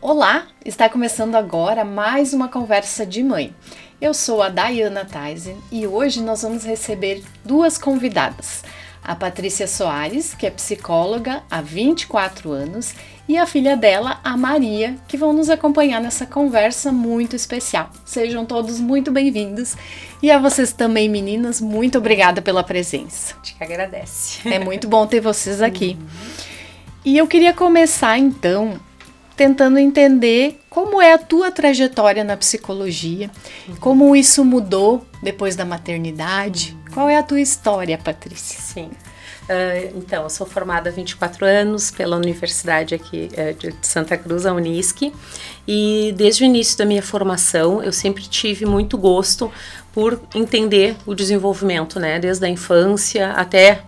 Olá, está começando agora mais uma conversa de mãe. Eu sou a Dayana Taisen e hoje nós vamos receber duas convidadas. A Patrícia Soares, que é psicóloga há 24 anos, e a filha dela, a Maria, que vão nos acompanhar nessa conversa muito especial. Sejam todos muito bem-vindos. E a vocês também, meninas, muito obrigada pela presença. A gente que agradece. É muito bom ter vocês aqui. E eu queria começar, então, tentando entender como é a tua trajetória na psicologia, como isso mudou depois da maternidade. Qual é a tua história, Patrícia? Sim. Então, eu sou formada há 24 anos pela Universidade aqui de Santa Cruz, a Unisc, e desde o início da minha formação eu sempre tive muito gosto por entender o desenvolvimento, né, desde a infância até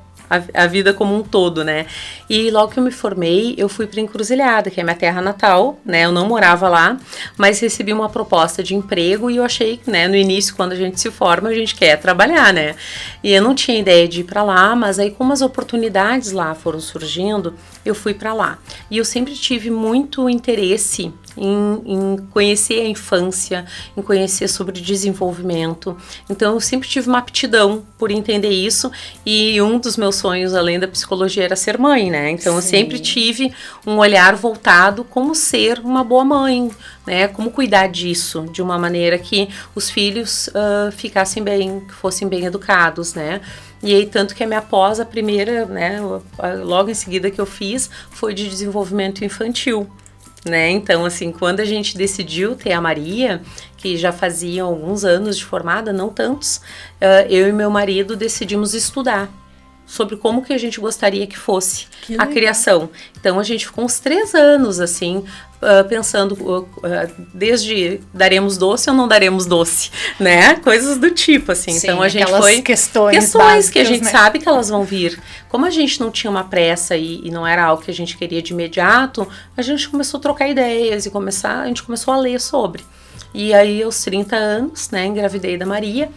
a vida como um todo, né? E logo que eu me formei, eu fui para Encruzilhada, que é minha terra natal, né? Eu não morava lá, mas recebi uma proposta de emprego e eu achei, né, no início, quando a gente se forma, a gente quer trabalhar, né? E eu não tinha ideia de ir para lá, mas aí como as oportunidades lá foram surgindo, eu fui para lá. E eu sempre tive muito interesse em conhecer a infância, em conhecer sobre desenvolvimento. Então, eu sempre tive uma aptidão por entender isso, e um dos meus sonhos, além da psicologia, era ser mãe, né? Então, eu sempre tive um olhar voltado como ser uma boa mãe, né? Como cuidar disso, de uma maneira que os filhos ficassem bem, que fossem bem educados, né? E aí, tanto que a minha pós, a primeira, né, logo em seguida que eu fiz, foi de desenvolvimento infantil. Né? Então, assim, quando a gente decidiu ter a Maria, que já fazia alguns anos de formada, não tantos, eu e meu marido decidimos estudar sobre como que a gente gostaria que fosse a criação. Então, a gente ficou uns 3 anos, assim, pensando desde daremos doce ou não daremos doce, né? Coisas do tipo, assim. Sim, então, a gente foi... Questões básicas, que a gente né? sabe que elas vão vir. Como a gente não tinha uma pressa e não era algo que a gente queria de imediato, a gente começou a trocar ideias e a gente começou a ler sobre. E aí, aos 30 anos, né, engravidei da Maria.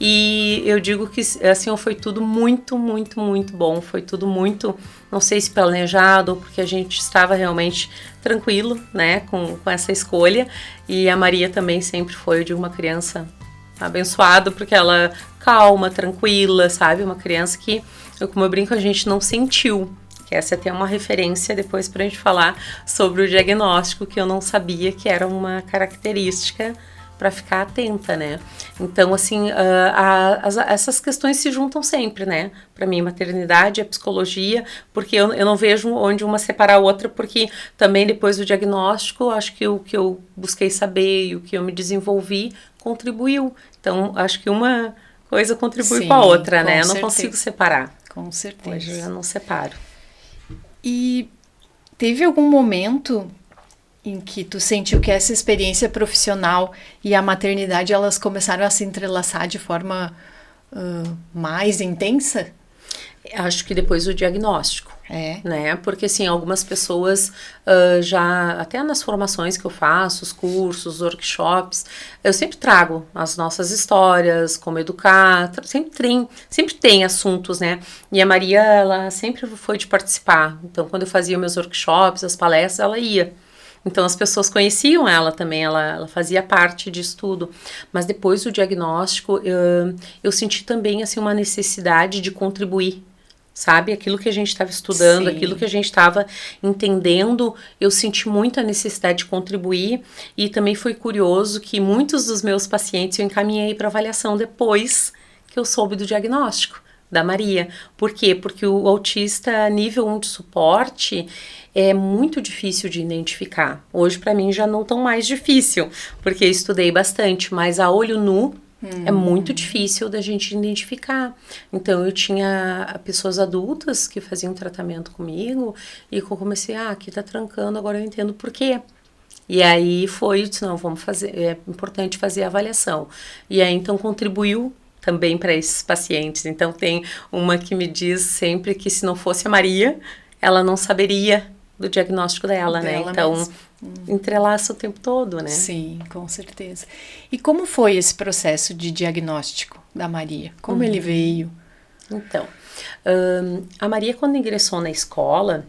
E eu digo que, assim, foi tudo muito, muito, muito bom. Foi tudo muito, não sei se planejado, ou porque a gente estava realmente tranquilo, né, com essa escolha. E a Maria também sempre foi de uma criança abençoada, porque ela calma, tranquila, sabe? Uma criança que, como eu brinco, a gente não sentiu. Que essa é até uma referência depois pra gente falar sobre o diagnóstico, que eu não sabia que era uma característica para ficar atenta, né? Então, assim, essas questões se juntam sempre, né? Para mim, maternidade, a psicologia, porque eu não vejo onde uma separa a outra, porque também depois do diagnóstico, acho que o que eu busquei saber e o que eu me desenvolvi contribuiu. Então, acho que uma coisa contribui com a outra, né? Eu não consigo separar. Com certeza. Hoje eu já não separo. E teve algum momento em que tu sentiu que essa experiência profissional e a maternidade, elas começaram a se entrelaçar de forma mais intensa? Acho que depois do diagnóstico. Né? Porque, assim, algumas pessoas já, até nas formações que eu faço, os cursos, os workshops, eu sempre trago as nossas histórias, como educar, sempre tem assuntos, né? E a Maria, ela sempre foi de participar. Então, quando eu fazia meus workshops, as palestras, ela ia. Então, as pessoas conheciam ela também, ela fazia parte disso tudo. Mas depois do diagnóstico, eu senti também, assim, uma necessidade de contribuir, sabe? Aquilo que a gente estava estudando, Sim. Aquilo que a gente estava entendendo, eu senti muita necessidade de contribuir. E também foi curioso que muitos dos meus pacientes eu encaminhei para avaliação depois que eu soube do diagnóstico da Maria. Por quê? Porque o autista nível 1 de suporte é muito difícil de identificar. Hoje, para mim, já não tão mais difícil, porque eu estudei bastante, mas a olho nu é muito difícil da gente identificar. Então, eu tinha pessoas adultas que faziam tratamento comigo e eu comecei, aqui tá trancando, agora eu entendo por quê. E aí foi, disse, não, vamos fazer, é importante fazer a avaliação. E aí, então, contribuiu também para esses pacientes. Então, tem uma que me diz sempre que se não fosse a Maria, ela não saberia do diagnóstico dela, né? Então, entrelaça o tempo todo, né? Sim, com certeza. E como foi esse processo de diagnóstico da Maria? Como ele veio? Então, a Maria, quando ingressou na escola,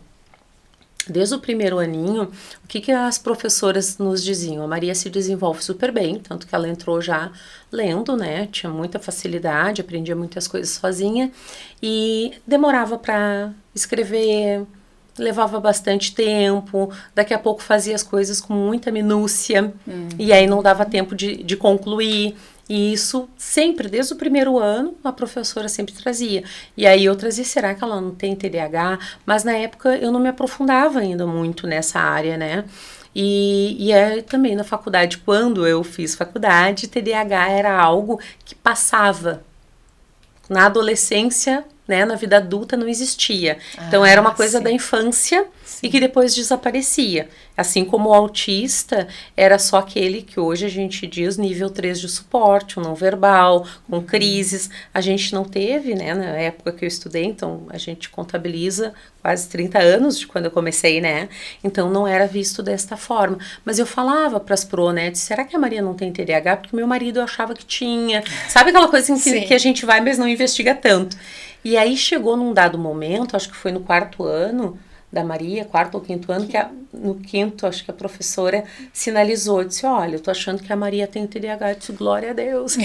Desde o primeiro aninho, o que as professoras nos diziam? A Maria se desenvolve super bem, tanto que ela entrou já lendo, né? Tinha muita facilidade, aprendia muitas coisas sozinha e demorava para escrever, levava bastante tempo, daqui a pouco fazia as coisas com muita minúcia e aí não dava tempo de concluir. E isso sempre, desde o primeiro ano, a professora sempre trazia. E aí eu trazia, será que ela não tem TDAH? Mas na época eu não me aprofundava ainda muito nessa área, né? E também na faculdade, quando eu fiz faculdade, TDAH era algo que passava. Na adolescência, né, na vida adulta não existia. Então era uma coisa da infância e que depois desaparecia. Assim como o autista era só aquele que hoje a gente diz nível 3 de suporte, o não verbal, com crises. A gente não teve, né, na época que eu estudei, então a gente contabiliza quase 30 anos de quando eu comecei, né? Então não era visto desta forma. Mas eu falava para as pro, né, será que a Maria não tem TDAH? Porque meu marido eu achava que tinha. Sabe aquela coisa assim que a gente vai, mas não investiga tanto. E aí chegou num dado momento, acho que foi no 4º ano da Maria, 4º ou 5º ano, no 5º, acho que a professora sinalizou, disse, olha, eu tô achando que a Maria tem TDAH, eu disse, glória a Deus.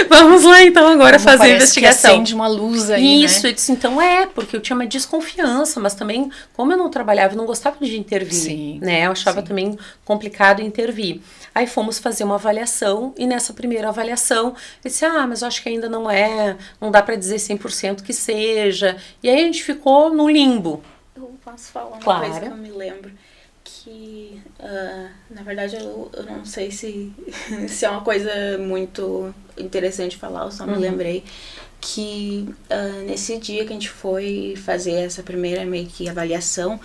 Vamos lá então agora fazer a investigação. Que acende uma luz aí, isso, né? Eu disse, então porque eu tinha uma desconfiança, mas também, como eu não trabalhava, eu não gostava de intervir, né? Eu achava também complicado intervir. Aí fomos fazer uma avaliação e nessa primeira avaliação eu disse, mas eu acho que ainda não dá para dizer 100% que seja. E aí a gente ficou no limbo. Eu posso falar uma coisa que eu me lembro, que na verdade eu não sei se é uma coisa muito interessante falar, eu só me lembrei que nesse dia que a gente foi fazer essa primeira meio que avaliação,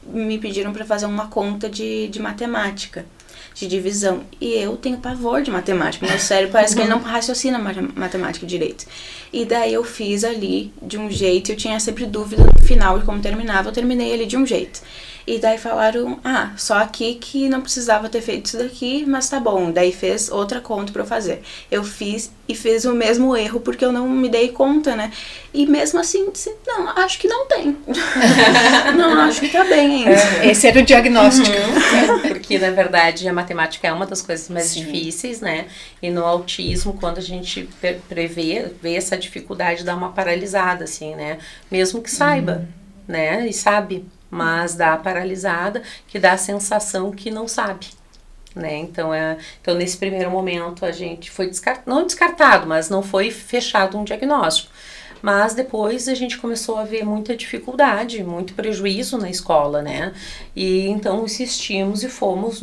me pediram para fazer uma conta de matemática, de divisão. E eu tenho pavor de matemática. Meu cérebro parece que ele não raciocina matemática direito. E daí eu fiz ali de um jeito, eu tinha sempre dúvida no final de como terminava, eu terminei ali de um jeito. E daí falaram, só aqui que não precisava ter feito isso daqui, mas tá bom. Daí fez outra conta pra eu fazer. Eu fiz e fiz o mesmo erro porque eu não me dei conta, né? E mesmo assim, disse, não, acho que não tem. Não, acho que tá bem ainda. Esse era o diagnóstico. Porque, na verdade, a matemática é uma das coisas mais difíceis, né? E no autismo, quando a gente vê essa dificuldade, dá uma paralisada, assim, né? Mesmo que saiba, né? E sabe. Mas dá a paralisada, que dá a sensação que não sabe, né? Então nesse primeiro momento a gente foi não descartado, mas não foi fechado um diagnóstico. Mas depois a gente começou a ver muita dificuldade, muito prejuízo na escola, né? E então insistimos e fomos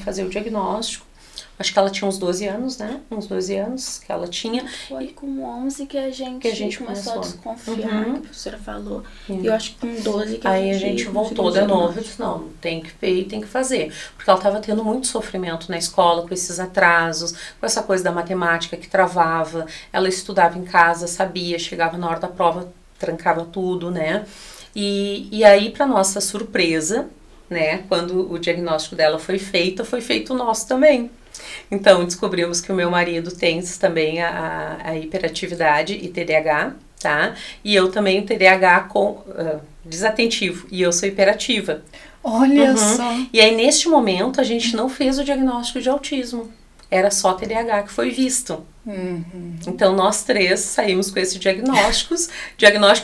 fazer o diagnóstico. Acho que ela tinha uns 12 anos, né? Uns 12 anos que ela tinha. Foi com 11 que a gente começou a desconfiar, que a professora falou. E eu acho que com 12 que aí a gente voltou de novo e disse, não, tem que ver e tem que fazer. Porque ela estava tendo muito sofrimento na escola, com esses atrasos, com essa coisa da matemática que travava. Ela estudava em casa, sabia, chegava na hora da prova, trancava tudo, né? E aí, para nossa surpresa, né? Quando o diagnóstico dela foi feito o nosso também. Então, descobrimos que o meu marido tem também a hiperatividade e TDAH, tá? E eu também TDAH com desatentivo, e eu sou hiperativa. Olha só! E aí, neste momento, a gente não fez o diagnóstico de autismo. Era só TDAH que foi visto. Então, nós 3 saímos com esse diagnóstico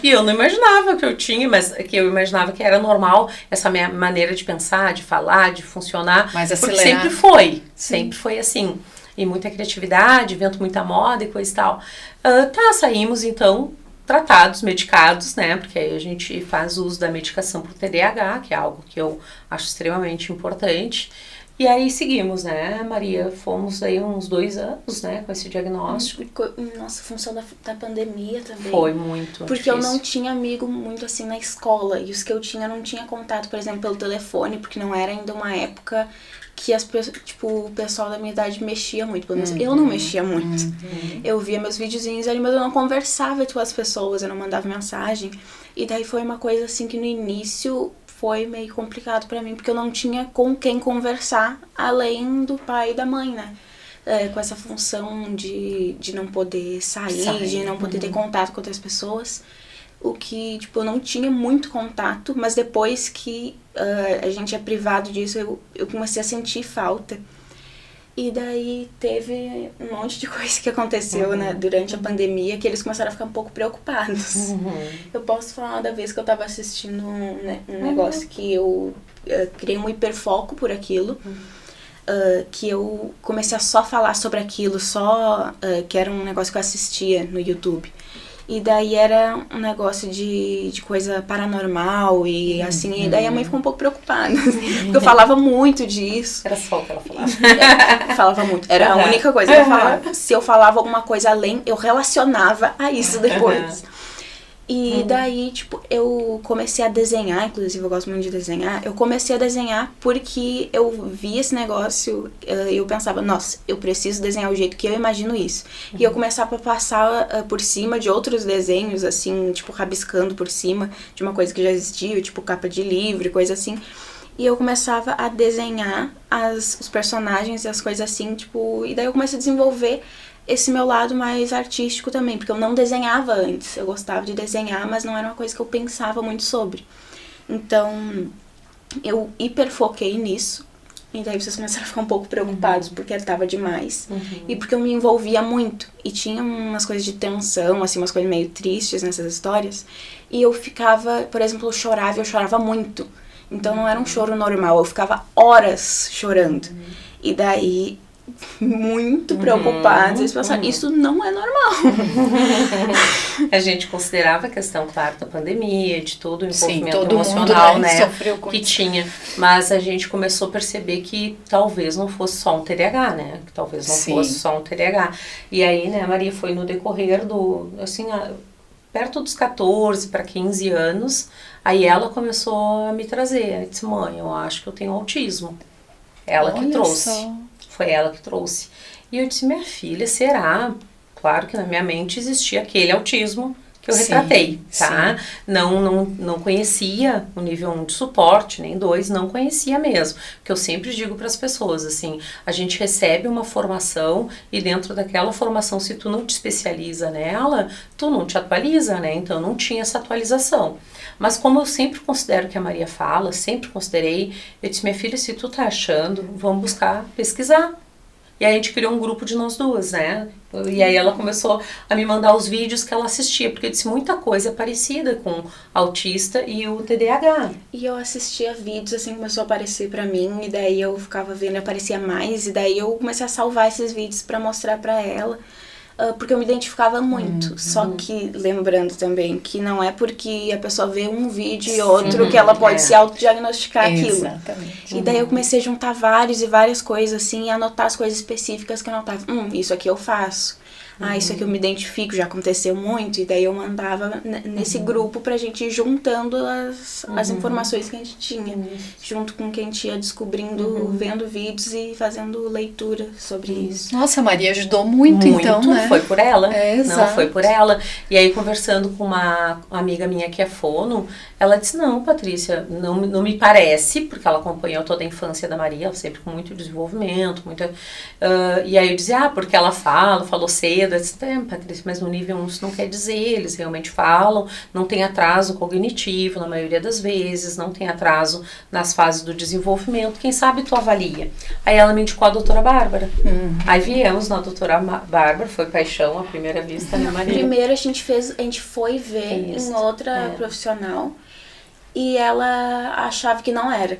e eu não imaginava que eu tinha, mas que eu imaginava que era normal essa minha maneira de pensar, de falar, de funcionar. Mais acelerado. acelerado. Sempre foi assim. E muita criatividade, vento muita moda e coisa e tal. Saímos então tratados, medicados, né? Porque aí a gente faz uso da medicação para o TDAH, que é algo que eu acho extremamente importante. E aí seguimos, né, Maria? Fomos aí uns 2 anos, né, com esse diagnóstico. Nossa, função da pandemia também. Foi muito Porque difícil. Eu não tinha amigo muito assim na escola. E os que eu não tinha contato, por exemplo, pelo telefone, porque não era ainda uma época que o pessoal da minha idade mexia muito. Pelo menos eu não mexia muito. Eu via meus videozinhos ali, mas eu não conversava com as pessoas, eu não mandava mensagem. E daí foi uma coisa assim que no início foi meio complicado pra mim, porque eu não tinha com quem conversar, além do pai e da mãe, né? Com essa função de não poder sair, de não poder ter contato com outras pessoas. o que, tipo, eu não tinha muito contato, mas depois que a gente é privado disso, eu comecei a sentir falta. E daí teve um monte de coisa que aconteceu, né, durante a pandemia, que eles começaram a ficar um pouco preocupados. Eu posso falar da vez que eu tava assistindo um negócio que eu criei um hiperfoco por aquilo, que eu comecei a só falar sobre aquilo, que era um negócio que eu assistia no YouTube. E daí era um negócio de coisa paranormal e assim, e daí a mãe ficou um pouco preocupada, porque eu falava muito disso. Era só o que ela falava. Falava muito, era a única coisa que eu falava. Se eu falava alguma coisa além, eu relacionava a isso depois. E daí, tipo, eu comecei a desenhar, inclusive eu gosto muito de desenhar, eu comecei a desenhar porque eu vi esse negócio e eu pensava, nossa, eu preciso desenhar o jeito que eu imagino isso. E eu começava a passar por cima de outros desenhos, assim, tipo, rabiscando por cima de uma coisa que já existia, tipo, capa de livro, coisa assim. E eu começava a desenhar os personagens e as coisas assim, tipo, e daí eu comecei a desenvolver esse meu lado mais artístico também, porque eu não desenhava antes. Eu gostava de desenhar, mas não era uma coisa que eu pensava muito sobre. Então, eu hiperfoquei nisso. E daí vocês começaram a ficar um pouco preocupados, porque estava demais. E porque eu me envolvia muito. E tinha umas coisas de tensão, assim, umas coisas meio tristes nessas histórias. E eu ficava, por exemplo, eu chorava muito. Então não era um choro normal, eu ficava horas chorando. E daí, muito preocupados, eles pensaram, isso não é normal. A gente considerava a questão, claro, da pandemia, de todo o envolvimento todo emocional, mundo, né, sofreu com que isso. tinha, mas a gente começou a perceber que talvez não fosse só um TDAH, né, que talvez não fosse só um TDAH. E aí, né, Maria, foi no decorrer do, assim, perto dos 14 para 15 anos, aí ela começou a me trazer, ela disse, mãe, eu acho que eu tenho autismo. Ela que trouxe. Só. Foi ela que trouxe. E eu disse, minha filha, será? Claro que na minha mente existia aquele autismo que eu retratei, tá? Não conhecia o nível 1 de suporte, nem 2, não conhecia mesmo. Que eu sempre digo para as pessoas, assim, a gente recebe uma formação e dentro daquela formação, se tu não te especializa nela, tu não te atualiza, né? Então, não tinha essa atualização. Mas como eu sempre considero que a Maria fala, sempre considerei, eu disse, minha filha, se tu tá achando, vamos buscar pesquisar. E aí a gente criou um grupo de nós duas, né? E aí ela começou a me mandar os vídeos que ela assistia, porque eu disse muita coisa parecida com autista e o TDAH. E eu assistia vídeos, assim, começou a aparecer pra mim, e daí eu ficava vendo, aparecia mais, e daí eu comecei a salvar esses vídeos pra mostrar pra ela. Porque eu me identificava muito. Só que, lembrando também, que não é porque a pessoa vê um vídeo e outro que ela pode se autodiagnosticar aquilo. Exatamente. E daí eu comecei a juntar vários e várias coisas, assim, e anotar as coisas específicas que eu notava. Isso aqui eu faço. Isso aqui eu me identifico, já aconteceu muito. E daí eu mandava nesse grupo pra gente ir juntando as informações que a gente tinha. Junto com quem a gente ia descobrindo, vendo vídeos e fazendo leitura sobre isso. Nossa, a Maria ajudou muito, então, né? Foi por ela. Exato. Não, foi por ela. E aí, conversando com uma amiga minha que é fono, ela disse, não, Patrícia, não me parece, porque ela acompanhou toda a infância da Maria, ela sempre com muito desenvolvimento, muita... e aí eu dizia, porque ela falou cedo, eu disse, Patrícia, mas no nível 1 isso não quer dizer, eles realmente falam, não tem atraso cognitivo na maioria das vezes, não tem atraso nas fases do desenvolvimento, quem sabe tu avalia. Aí ela me indicou a doutora Bárbara. Aí viemos na doutora Bárbara, foi paixão à primeira vista, né, Maria? Primeiro a gente foi ver em outra profissional e ela achava que não era.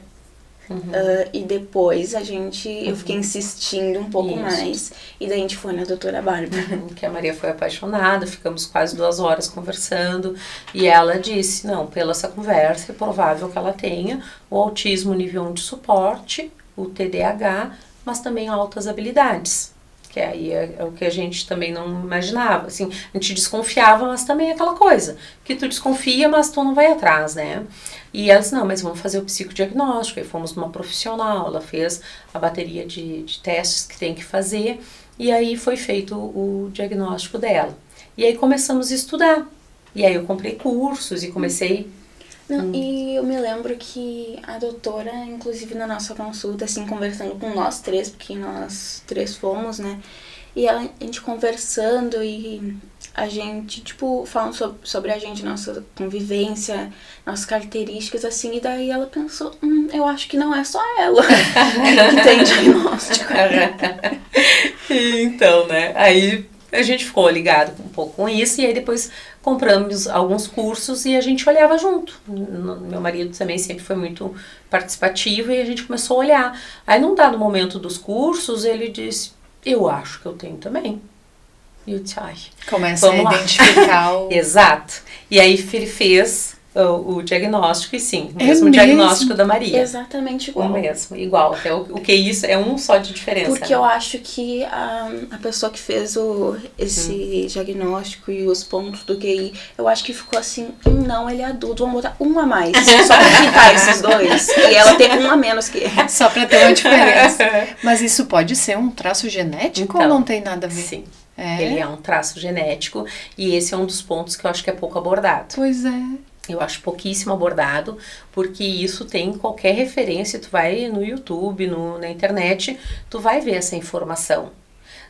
E depois eu fiquei insistindo um pouco mais e daí a gente foi na doutora Bárbara. Que a Maria foi apaixonada, ficamos quase 2 horas conversando e ela disse, não, pela essa conversa é provável que ela tenha o autismo nível 1 de suporte, o TDAH, mas também altas habilidades. Que aí é o que a gente também não imaginava, assim, a gente desconfiava, mas também é aquela coisa, que tu desconfia, mas tu não vai atrás, né? E ela disse, não, mas vamos fazer o psicodiagnóstico, aí fomos numa profissional, ela fez a bateria de testes que tem que fazer, e aí foi feito o diagnóstico dela. E aí começamos a estudar, e aí eu comprei cursos e comecei... E eu me lembro que a doutora, inclusive na nossa consulta, assim, conversando com nós três, porque nós três fomos, né? E a gente conversando e a gente, tipo, falam sobre a gente, nossa convivência, nossas características, assim, e daí ela pensou, eu acho que não é só ela que tem diagnóstico. Então, né, aí a gente ficou ligado um pouco com isso, e aí depois compramos alguns cursos e a gente olhava junto. Meu marido também sempre foi muito participativo e a gente começou a olhar. Aí num dado momento dos cursos, ele disse, eu acho que eu tenho também. E eu disse, ai, começa a identificar o... Exato. E aí ele fez o diagnóstico, e sim, o mesmo diagnóstico da Maria. Exatamente igual. O mesmo, igual. Até o que isso é um só de diferença. Porque eu acho que a pessoa que fez esse diagnóstico e os pontos do QI, eu acho que ficou assim, não, ele é adulto, vamos botar um a mais, só pra ficar esses dois. E ela tem um a menos que ele. Só pra ter uma diferença. Mas isso pode ser um traço genético, então, ou não tem nada a ver? Sim. Ele é um traço genético, e esse é um dos pontos que eu acho que é pouco abordado. Pois é. Eu acho pouquíssimo abordado, porque isso tem qualquer referência, tu vai no YouTube, na internet, tu vai ver essa informação.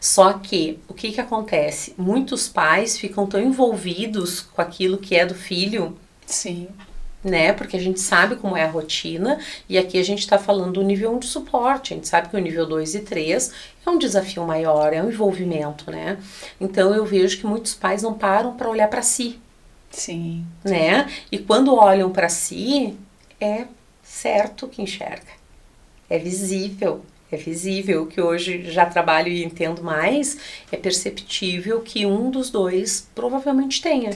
Só que, o que acontece? Muitos pais ficam tão envolvidos com aquilo que é do filho. Sim. Né? Porque a gente sabe como é a rotina, e aqui a gente está falando do nível 1 de suporte, a gente sabe que o nível 2 e 3 é um desafio maior, é um envolvimento, né? Então eu vejo que muitos pais não param para olhar para si. Sim. Né? E quando olham para si, é certo que enxerga. É visível. É visível que hoje já trabalho e entendo mais, é perceptível que um dos dois provavelmente tenha.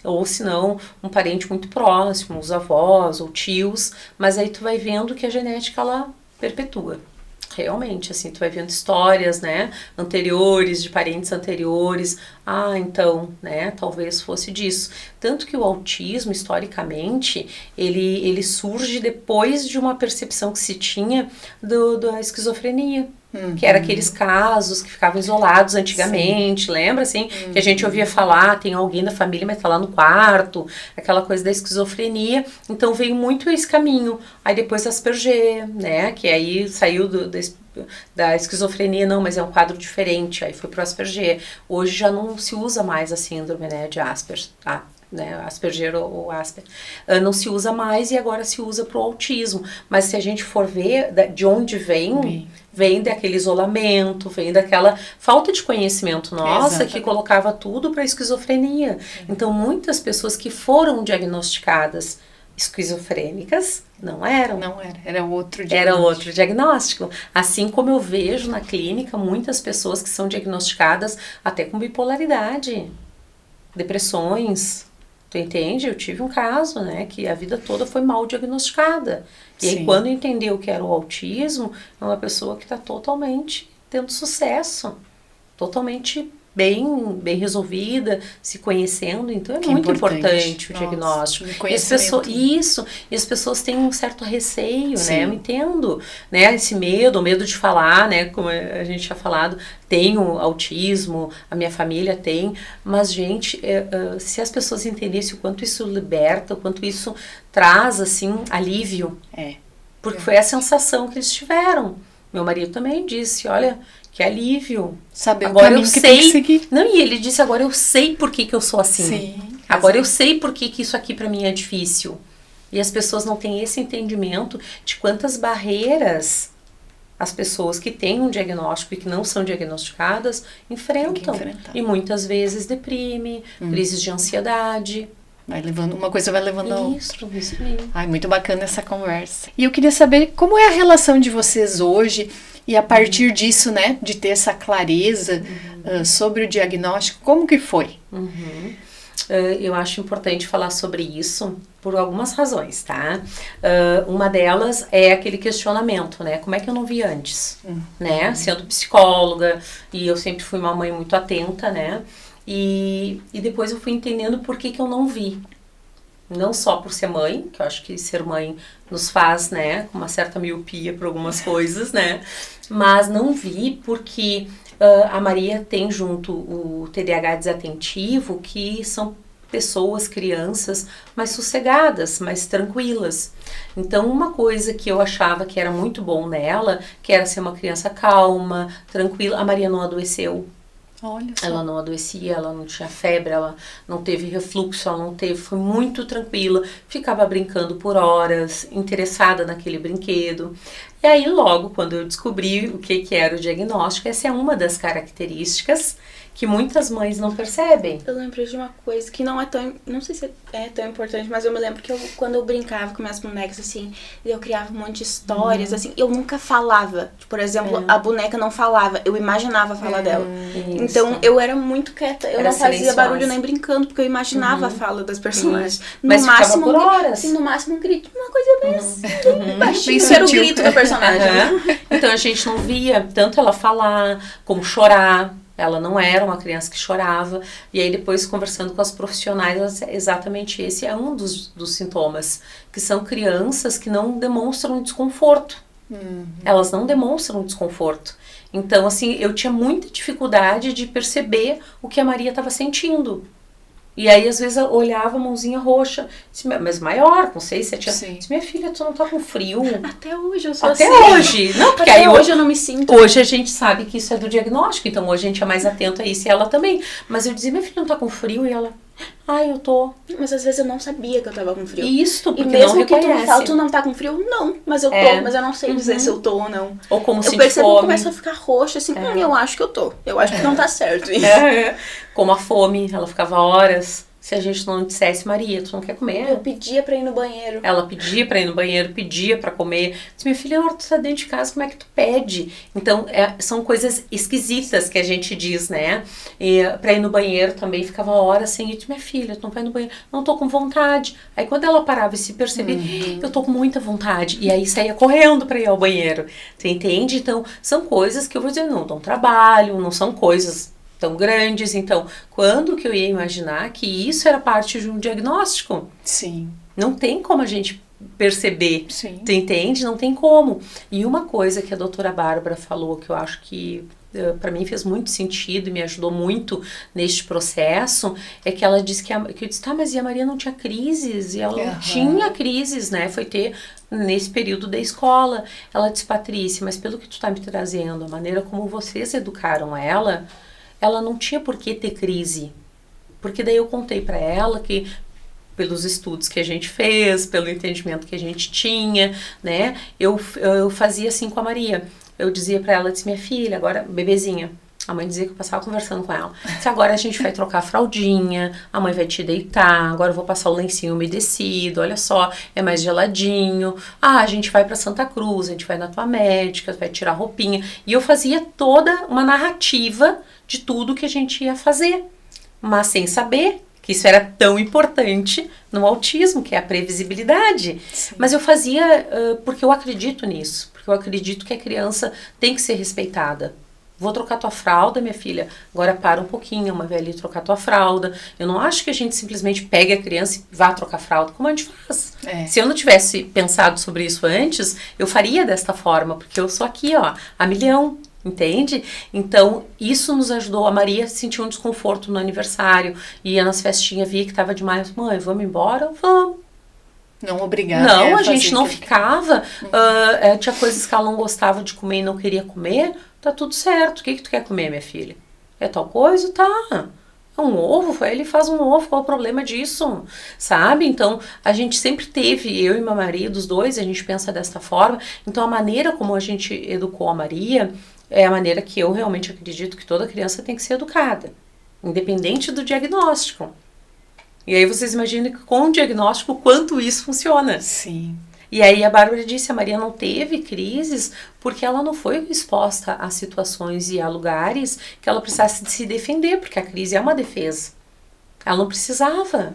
Ou se não, um parente muito próximo, os avós ou tios, mas aí tu vai vendo que a genética, ela perpetua. Realmente, assim, tu vai vendo histórias, né, anteriores, de parentes anteriores, então, né, talvez fosse disso. Tanto que o autismo, historicamente, ele surge depois de uma percepção que se tinha da esquizofrenia. Que era aqueles casos que ficavam isolados antigamente, lembra, assim? Que a gente ouvia falar, tem alguém da família, mas tá lá no quarto, aquela coisa da esquizofrenia. Então veio muito esse caminho. Aí depois Asperger, né? Que aí saiu da esquizofrenia, não, mas é um quadro diferente. Aí foi pro Asperger. Hoje já não se usa mais a síndrome, né, de Asperger, né, Asperger ou Asper, não se usa mais, e agora se usa para o autismo. Mas se a gente for ver de onde vem daquele isolamento, vem daquela falta de conhecimento nossa, que colocava tudo para esquizofrenia. Então muitas pessoas que foram diagnosticadas esquizofrênicas não eram. Era outro diagnóstico. Era outro diagnóstico. Assim como eu vejo na clínica muitas pessoas que são diagnosticadas até com bipolaridade, depressões. Tu entende? Eu tive um caso, né, que a vida toda foi mal diagnosticada. E aí, quando entendeu que era o autismo, é uma pessoa que está totalmente tendo sucesso. Totalmente bem resolvida, se conhecendo. Então, é muito importante o diagnóstico. E as pessoas têm um certo receio, né? Eu entendo, né? Esse medo, o medo de falar, né? Como a gente tinha falado, tenho autismo, a minha família tem. Mas, gente, se as pessoas entendessem o quanto isso liberta, o quanto isso traz, assim, alívio. Porque foi a sensação que eles tiveram. Meu marido também disse, olha, que alívio. Saber agora o caminho que tem que seguir. Não, e ele disse, agora eu sei por que eu sou assim. Agora eu sei por que isso aqui pra mim é difícil. E as pessoas não têm esse entendimento de quantas barreiras as pessoas que têm um diagnóstico e que não são diagnosticadas enfrentam. E muitas vezes deprime, crises de ansiedade. Vai levando, uma coisa vai levando a outra. Isso mesmo. Ai, muito bacana essa conversa. E eu queria saber como é a relação de vocês hoje, e a partir disso, né, de ter essa clareza sobre o diagnóstico, como que foi? Eu acho importante falar sobre isso por algumas razões, tá? Uma delas é aquele questionamento, né? Como é que eu não vi antes? Né? Sendo psicóloga, e eu sempre fui uma mãe muito atenta, né? E depois eu fui entendendo por que eu não vi. Não só por ser mãe, que eu acho que ser mãe nos faz, né, com uma certa miopia para algumas coisas, né? Mas não vi porque a Maria tem junto o TDAH desatentivo, que são pessoas, crianças mais sossegadas, mais tranquilas. Então, uma coisa que eu achava que era muito bom nela, que era ser uma criança calma, tranquila, a Maria não adoeceu. Olha só. Ela não adoecia, ela não tinha febre, ela não teve refluxo, ela não teve, foi muito tranquila, ficava brincando por horas, interessada naquele brinquedo. E aí logo, quando eu descobri o que era o diagnóstico, essa é uma das características que muitas mães não percebem. Eu lembrei de uma coisa que não é tão, não sei se é tão importante, mas eu me lembro que quando eu brincava com minhas bonecas, assim, eu criava um monte de histórias, assim, eu nunca falava. Por exemplo, a boneca não falava, eu imaginava a fala dela. Então, eu era muito quieta, eu Era não fazia silenciosa. barulho nem brincando, porque eu imaginava a fala das personagens. Mas ficava por horas. Assim, no máximo um grito, uma coisa bem assim, baixinho, Bem era o sutil. grito do personagem. Então a gente não via tanto ela falar, como chorar. Ela não era uma criança que chorava. E aí depois, conversando com as profissionais, exatamente esse é um dos sintomas. Que são crianças que não demonstram desconforto. Elas não demonstram desconforto. Então, assim, eu tinha muita dificuldade de perceber o que a Maria estava sentindo. E aí, às vezes, eu olhava a mãozinha roxa, disse, mas maior, com 6, 7 anos. Disse, minha filha, tu não tá com frio? Até hoje eu sou Até assim. hoje. Não, porque Até aí hoje eu não me sinto. Hoje a gente sabe que isso é do diagnóstico, então hoje a gente é mais atento a isso e ela também. Mas eu dizia, minha filha não tá com frio? E ela, eu tô. Mas às vezes eu não sabia que eu tava com frio. Isso, E porque mesmo não que tu me reconhece. fale, tu não tá com frio? Não, mas eu tô. Mas eu não sei dizer se eu tô ou não. Ou como Eu sentir percebo que fome. começa a ficar roxa, assim, eu acho que eu tô. Eu acho que não tá certo isso. Como a fome, ela ficava horas. Se a gente não dissesse, Maria, tu não quer comer? Eu pedia pra ir no banheiro. Ela pedia pra ir no banheiro, pedia pra comer. Disse, minha filha, tu tá dentro de casa, como é que tu pede? Então, são coisas esquisitas que a gente diz, né? E pra ir no banheiro também ficava horas sem ir. Minha filha, tu não vai no banheiro? Não tô com vontade. Aí quando ela parava e se percebia, eu tô com muita vontade. E aí saía correndo pra ir ao banheiro. Você entende? Então, são coisas que eu vou dizer, não dão trabalho, não são coisas tão grandes. Então, quando que eu ia imaginar que isso era parte de um diagnóstico? Sim. Não tem como a gente perceber, Sim. tu entende? Não tem como. E uma coisa que a doutora Bárbara falou, que eu acho que para mim fez muito sentido e me ajudou muito neste processo, é que ela disse que eu disse, tá, mas e a Maria não tinha crises? E ela não tinha crises, né? Foi ter nesse período da escola. Ela disse, Patrícia, mas pelo que tu tá me trazendo, a maneira como vocês educaram ela não tinha por que ter crise. Porque daí eu contei para ela que, pelos estudos que a gente fez, pelo entendimento que a gente tinha, né, eu fazia assim com a Maria. Eu dizia para ela, disse, minha filha, agora, bebezinha, a mãe dizia que eu passava conversando com ela. Se agora a gente vai trocar a fraldinha, a mãe vai te deitar, agora eu vou passar o lencinho umedecido, olha só, é mais geladinho. A gente vai para Santa Cruz, a gente vai na tua médica, vai tirar a roupinha. E eu fazia toda uma narrativa de tudo que a gente ia fazer, mas sem saber que isso era tão importante no autismo, que é a previsibilidade. Sim. Mas eu fazia porque eu acredito nisso, porque eu acredito que a criança tem que ser respeitada. Vou trocar tua fralda, minha filha. Agora para um pouquinho, a mãe vai ali trocar tua fralda. Eu não acho que a gente simplesmente pegue a criança e vá trocar fralda, como a gente faz. Se eu não tivesse pensado sobre isso antes, eu faria desta forma, porque eu sou aqui, ó, a milhão. Entende? Então, isso nos ajudou. A Maria sentiu um desconforto no aniversário, ia nas festinhas, via que estava demais. Mãe, vamos embora? Vamos. Não obrigada. Não, a gente não ficava. Tinha coisas que ela não gostava de comer e não queria comer. Tá tudo certo. O que tu quer comer, minha filha? É tal coisa? Tá. É um ovo, ele faz um ovo, qual o problema disso? Sabe? Então, a gente sempre teve, eu e meu marido, os dois, a gente pensa desta forma. Então, a maneira como a gente educou a Maria é a maneira que eu realmente acredito que toda criança tem que ser educada, independente do diagnóstico. E aí vocês imaginem que com o diagnóstico, quanto isso funciona. Sim. E aí a Bárbara disse, a Maria não teve crises porque ela não foi exposta a situações e a lugares que ela precisasse se defender, porque a crise é uma defesa. Ela não precisava.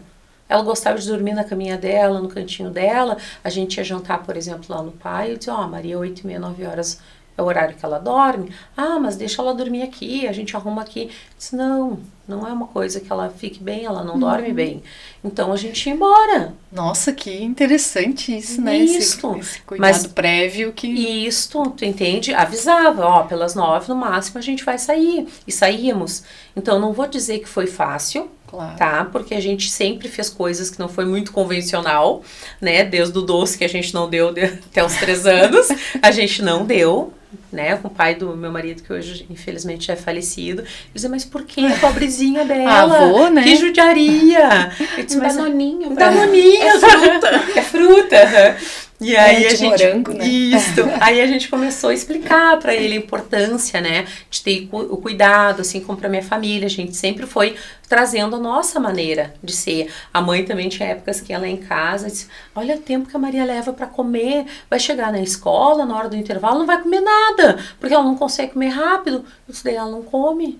Ela gostava de dormir na caminha dela, no cantinho dela. A gente ia jantar, por exemplo, lá no pai. Eu dizia, Maria, 8h30, 9 horas é o horário que ela dorme. Mas deixa ela dormir aqui, a gente arruma aqui. Eu disse, não é uma coisa que ela fique bem, ela não dorme bem. Então a gente ia embora. Nossa, que interessante isso, né? Isso. Esse cuidado prévio que... Isso, tu entende? Avisava, pelas 9 no máximo a gente vai sair. E saíamos. Então não vou dizer que foi fácil. Claro. Tá? Porque a gente sempre fez coisas que não foi muito convencional, né? Desde o doce que a gente não deu até os 3 anos, a gente não deu, né, com o pai do meu marido, que hoje, infelizmente, já é falecido. Eu dizia, mas por que, pobrezinha dela? Avô, né? Que judiaria! Eu disse, mas Danoninho. Danoninho. É fruta. É fruta. E aí a gente, morango, né? isso. Aí a gente começou a explicar para ele a importância, né, de ter o cuidado, assim como para minha família. A gente sempre foi trazendo a nossa maneira de ser. A mãe também tinha épocas que ela ia em casa disse, olha o tempo que a Maria leva para comer, vai chegar na escola, na hora do intervalo, não vai comer nada, porque ela não consegue comer rápido. Isso daí ela não come.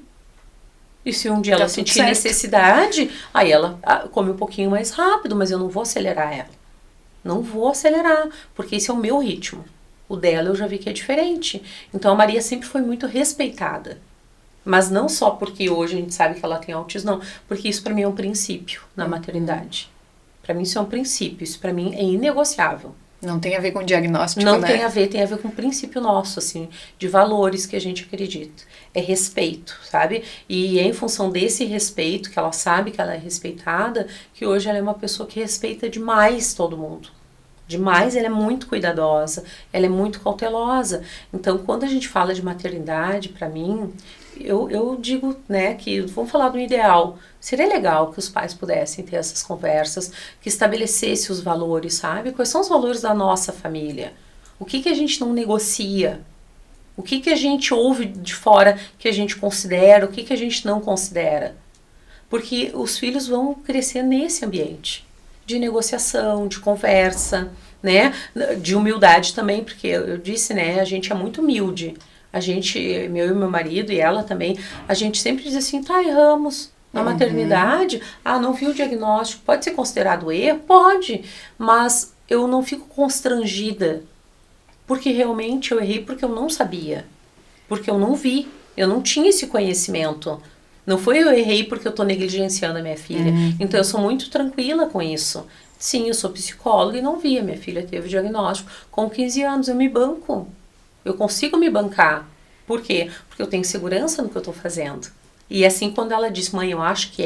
E se um dia ela sentir necessidade, aí ela come um pouquinho mais rápido, mas eu não vou acelerar ela. Não vou acelerar, porque esse é o meu ritmo. O dela eu já vi que é diferente. Então a Maria sempre foi muito respeitada. Mas não só porque hoje a gente sabe que ela tem autismo, não. Porque isso para mim é um princípio na maternidade. Para mim isso é um princípio, isso para mim é inegociável. Não tem a ver com diagnóstico, não né? Tem a ver com o princípio nosso, assim, de valores que a gente acredita. É respeito, sabe? E é em função desse respeito, que ela sabe que ela é respeitada, que hoje ela é uma pessoa que respeita demais todo mundo. Demais, ela é muito cuidadosa, ela é muito cautelosa. Então, quando a gente fala de maternidade, para mim, eu digo, né, que vamos falar do ideal. Seria legal que os pais pudessem ter essas conversas, que estabelecesse os valores, sabe? Quais são os valores da nossa família? O que a gente não negocia? O que a gente ouve de fora que a gente considera? O que a gente não considera? Porque os filhos vão crescer nesse ambiente de negociação, de conversa, né? De humildade também, porque eu disse, né? A gente é muito humilde. A gente, meu e meu marido e ela também, a gente sempre diz assim, tá, erramos. Na maternidade, não vi o diagnóstico, pode ser considerado erro? Pode, mas eu não fico constrangida, porque realmente eu errei porque eu não sabia, porque eu não vi, eu não tinha esse conhecimento. Não foi eu errei porque eu tô negligenciando a minha filha. Então eu sou muito tranquila com isso. Sim, eu sou psicóloga e não vi, a minha filha teve o diagnóstico. Com 15 anos eu me banco, eu consigo me bancar. Por quê? Porque eu tenho segurança no que eu tô fazendo. E assim, quando ela disse, mãe, eu acho que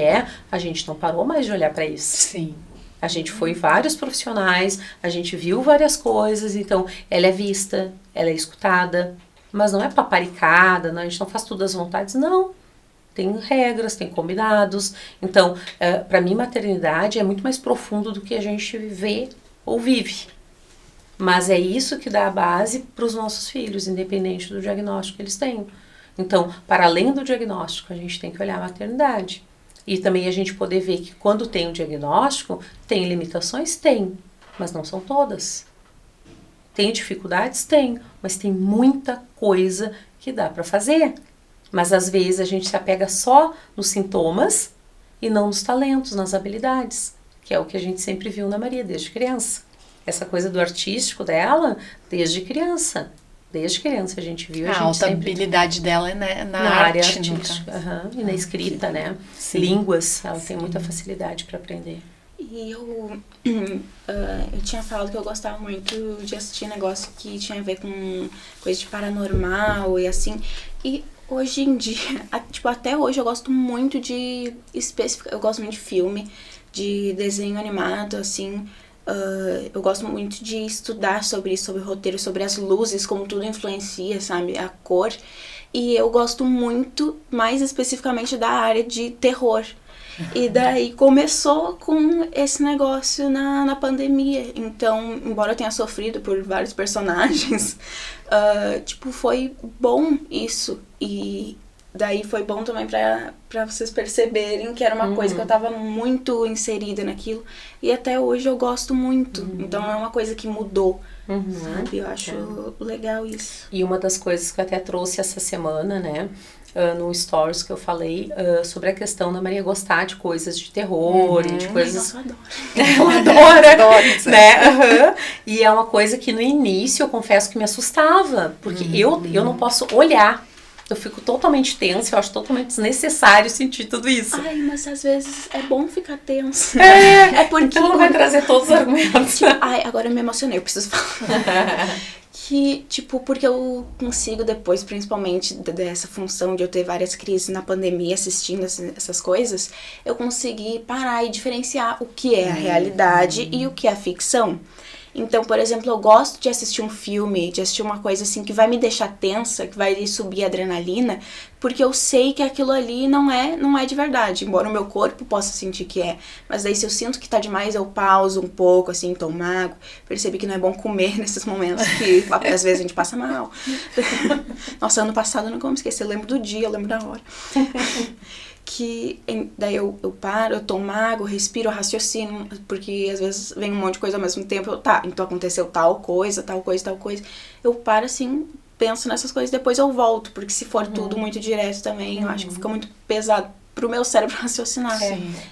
a gente não parou mais de olhar para isso. Sim. A gente foi em vários profissionais, a gente viu várias coisas, então ela é vista, ela é escutada, mas não é paparicada, não, a gente não faz tudo às vontades, não. Tem regras, tem combinados. Então, para mim, maternidade é muito mais profundo do que a gente vê ou vive. Mas é isso que dá a base para os nossos filhos, independente do diagnóstico que eles tenham. Então, para além do diagnóstico, a gente tem que olhar a maternidade. E também a gente poder ver que quando tem um diagnóstico, tem limitações? Tem, mas não são todas. Tem dificuldades? Tem, mas tem muita coisa que dá para fazer. Mas às vezes a gente se apega só nos sintomas e não nos talentos, nas habilidades, que é o que a gente sempre viu na Maria desde criança. Essa coisa do artístico dela, desde criança. Desde criança a gente viu. A alta habilidade dela é na área arte, artística. E na escrita, né? Sim. Línguas, ela tem muita facilidade para aprender. E eu tinha falado que eu gostava muito de assistir negócio que tinha a ver com coisa de paranormal e assim. E hoje em dia, tipo, até hoje eu gosto muito de eu gosto muito de filme, de desenho animado, assim. Eu gosto muito de estudar sobre isso, sobre roteiro, sobre as luzes, como tudo influencia, sabe, a cor. E eu gosto muito, mais especificamente, da área de terror. E daí começou com esse negócio na pandemia. Então, embora eu tenha sofrido por vários personagens, tipo, foi bom isso. E daí foi bom também pra vocês perceberem que era uma coisa que eu tava muito inserida naquilo. E até hoje eu gosto muito. Então não é uma coisa que mudou, sabe? Eu acho legal isso. E uma das coisas que eu até trouxe essa semana, né? No stories que eu falei sobre a questão da Maria gostar de coisas de terror e de coisas... Nossa, eu adoro, né? E é uma coisa que no início eu confesso que me assustava, porque eu não posso olhar. Eu fico totalmente tensa, eu acho totalmente desnecessário sentir tudo isso. Ai, mas às vezes é bom ficar tenso. É porque... Então ela vai trazer todos os argumentos. Tipo, agora eu me emocionei, eu preciso falar. Que, tipo, porque eu consigo depois, principalmente dessa função de eu ter várias crises na pandemia, assistindo essas coisas, eu consegui parar e diferenciar o que é a realidade e o que é a ficção. Então, por exemplo, eu gosto de assistir um filme, de assistir uma coisa assim que vai me deixar tensa, que vai subir a adrenalina, porque eu sei que aquilo ali não é de verdade, embora o meu corpo possa sentir que é. Mas daí se eu sinto que tá demais, eu pauso um pouco, assim, tomo água. Percebi que não é bom comer nesses momentos que às vezes a gente passa mal. Nossa, ano passado eu não como esquecer, eu lembro do dia, eu lembro da hora. Daí eu paro, eu tomo água, respiro, eu raciocino, porque às vezes vem um monte de coisa ao mesmo tempo, então aconteceu tal coisa. Eu paro assim, penso nessas coisas, depois eu volto, porque se for tudo muito direto também, eu acho que fica muito pesado pro meu cérebro raciocinar.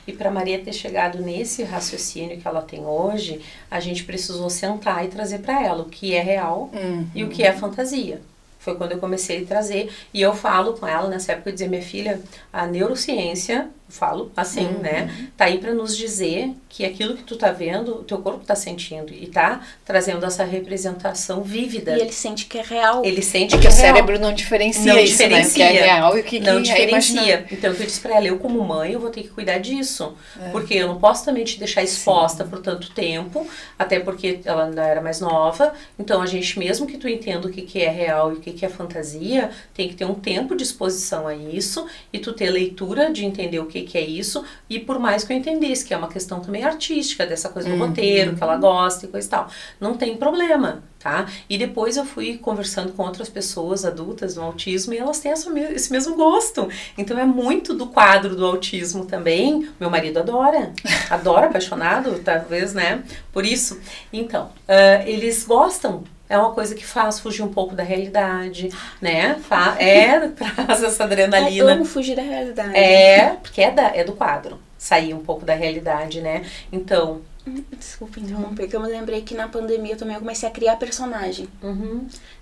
E para Maria ter chegado nesse raciocínio que ela tem hoje, a gente precisou sentar e trazer para ela o que é real e o que é fantasia. Foi quando eu comecei a trazer, e eu falo com ela, nessa época eu dizia, minha filha, a neurociência, falo assim, né, tá aí para nos dizer que aquilo que tu tá vendo, o teu corpo tá sentindo, e tá trazendo essa representação vívida. E ele sente que é real. Ele sente que é o real. cérebro não diferencia Não isso, diferencia. né, o que é real e o que não é diferencia. imaginário. Então, o que eu disse pra ela, eu como mãe, eu vou ter que cuidar disso, porque eu não posso também te deixar exposta por tanto tempo, até porque ela ainda era mais nova, então a gente, mesmo que tu entenda o que é real e o que é fantasia, tem que ter um tempo de exposição a isso, e tu ter leitura de entender o que é isso, e por mais que eu entendesse que é uma questão também artística, dessa coisa do roteiro, que ela gosta e coisa e tal, não tem problema, tá? E depois eu fui conversando com outras pessoas adultas no autismo, e elas têm esse mesmo gosto. Então é muito do quadro do autismo também. Meu marido adora, apaixonado, talvez, né? Por isso. Então, eles gostam. É uma coisa que faz fugir um pouco da realidade, né? Traz essa adrenalina. Eu amo fugir da realidade. Porque é do quadro. Sair um pouco da realidade, né? Então... Desculpa interromper, que eu me lembrei que na pandemia também eu comecei a criar personagem.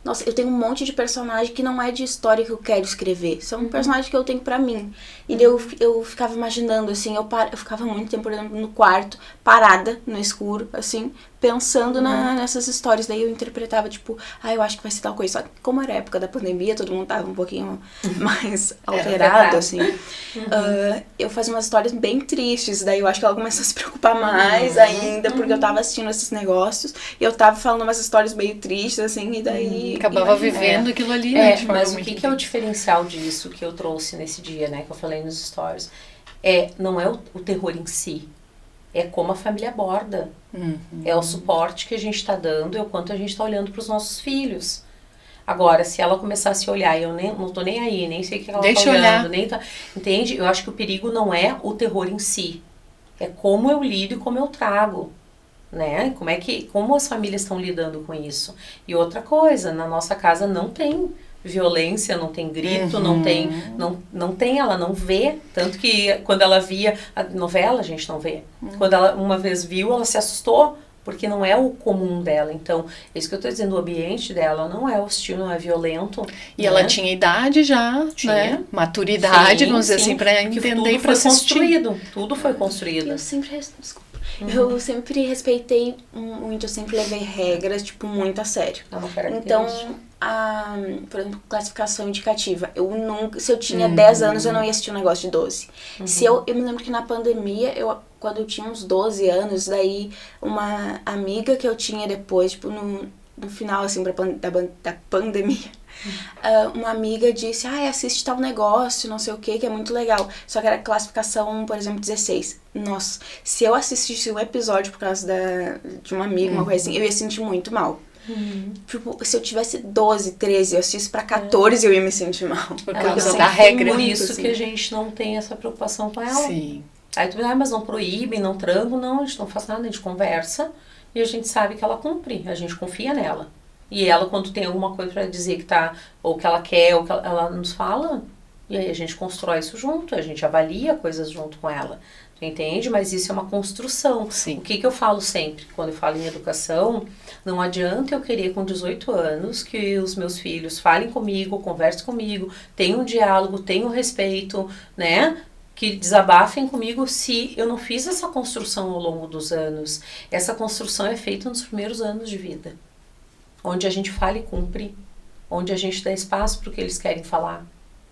Nossa, eu tenho um monte de personagem que não é de história que eu quero escrever. São personagens que eu tenho pra mim. E daí eu ficava imaginando, assim, eu ficava muito tempo, por exemplo, no quarto, parada, no escuro, assim, pensando nessas histórias. Daí eu interpretava, tipo, eu acho que vai ser tal coisa. Só que como era a época da pandemia, todo mundo tava um pouquinho mais alterado, assim. Eu fazia umas histórias bem tristes. Daí eu acho que ela começou a se preocupar mais ainda, porque eu tava assistindo esses negócios. E eu tava falando umas histórias meio tristes, assim, e daí... Acabava vivendo aquilo ali, né? Mas o que é o diferencial disso que eu trouxe nesse dia, né? Que eu falei nos stories. Não é o terror em si. É como a família aborda. É o suporte que a gente tá dando, é o quanto a gente tá olhando pros nossos filhos. Agora, se ela começasse a olhar, eu não tô nem aí, nem sei o que ela tá olhando, nem tá, entende? Eu acho que o perigo não é o terror em si. É como eu lido e como eu trago, né? Como as famílias estão lidando com isso. E outra coisa, na nossa casa não tem violência, não tem grito, não tem, ela não vê, tanto que quando ela via a novela, a gente não vê. Quando ela uma vez viu, ela se assustou, porque não é o comum dela. Então, é isso que eu tô dizendo, o ambiente dela não é hostil, não é violento. E ela tinha idade já, né? Maturidade, vamos dizer assim, pra entender e pra assistir. Tudo foi construído. Eu sempre respeitei muito, eu sempre levei regras, tipo, muito a sério. Então, por exemplo, classificação indicativa. Se eu tinha 10 anos, eu não ia assistir um negócio de 12. Eu me lembro que na pandemia, quando eu tinha uns 12 anos, daí uma amiga que eu tinha depois, tipo, no final, assim, da pandemia, uma amiga disse, assiste tal negócio, não sei o que é muito legal. Só que era classificação, por exemplo, 16. Nossa, se eu assistisse um episódio por causa de uma amiga, uma coisa assim, eu ia sentir muito mal. Tipo, se eu tivesse 12, 13, eu assistisse pra 14, eu ia me sentir mal. Por causa da regra. Por isso assim, que a gente não tem essa preocupação com ela. Sim. Aí tu diz, mas não proíbe, não tranco, não, a gente não faz nada, a gente conversa e a gente sabe que ela cumpre, a gente confia nela. E ela, quando tem alguma coisa pra dizer que tá, ou que ela quer, ou que ela nos fala, e aí a gente constrói isso junto, a gente avalia coisas junto com ela. Tu entende? Mas isso é uma construção. Sim. O que eu falo sempre, quando eu falo em educação, não adianta eu querer com 18 anos que os meus filhos falem comigo, conversem comigo, tenham um diálogo, tenham respeito, né? Que desabafem comigo se eu não fiz essa construção ao longo dos anos. Essa construção é feita nos primeiros anos de vida. Onde a gente fala e cumpre, onde a gente dá espaço para o que eles querem falar,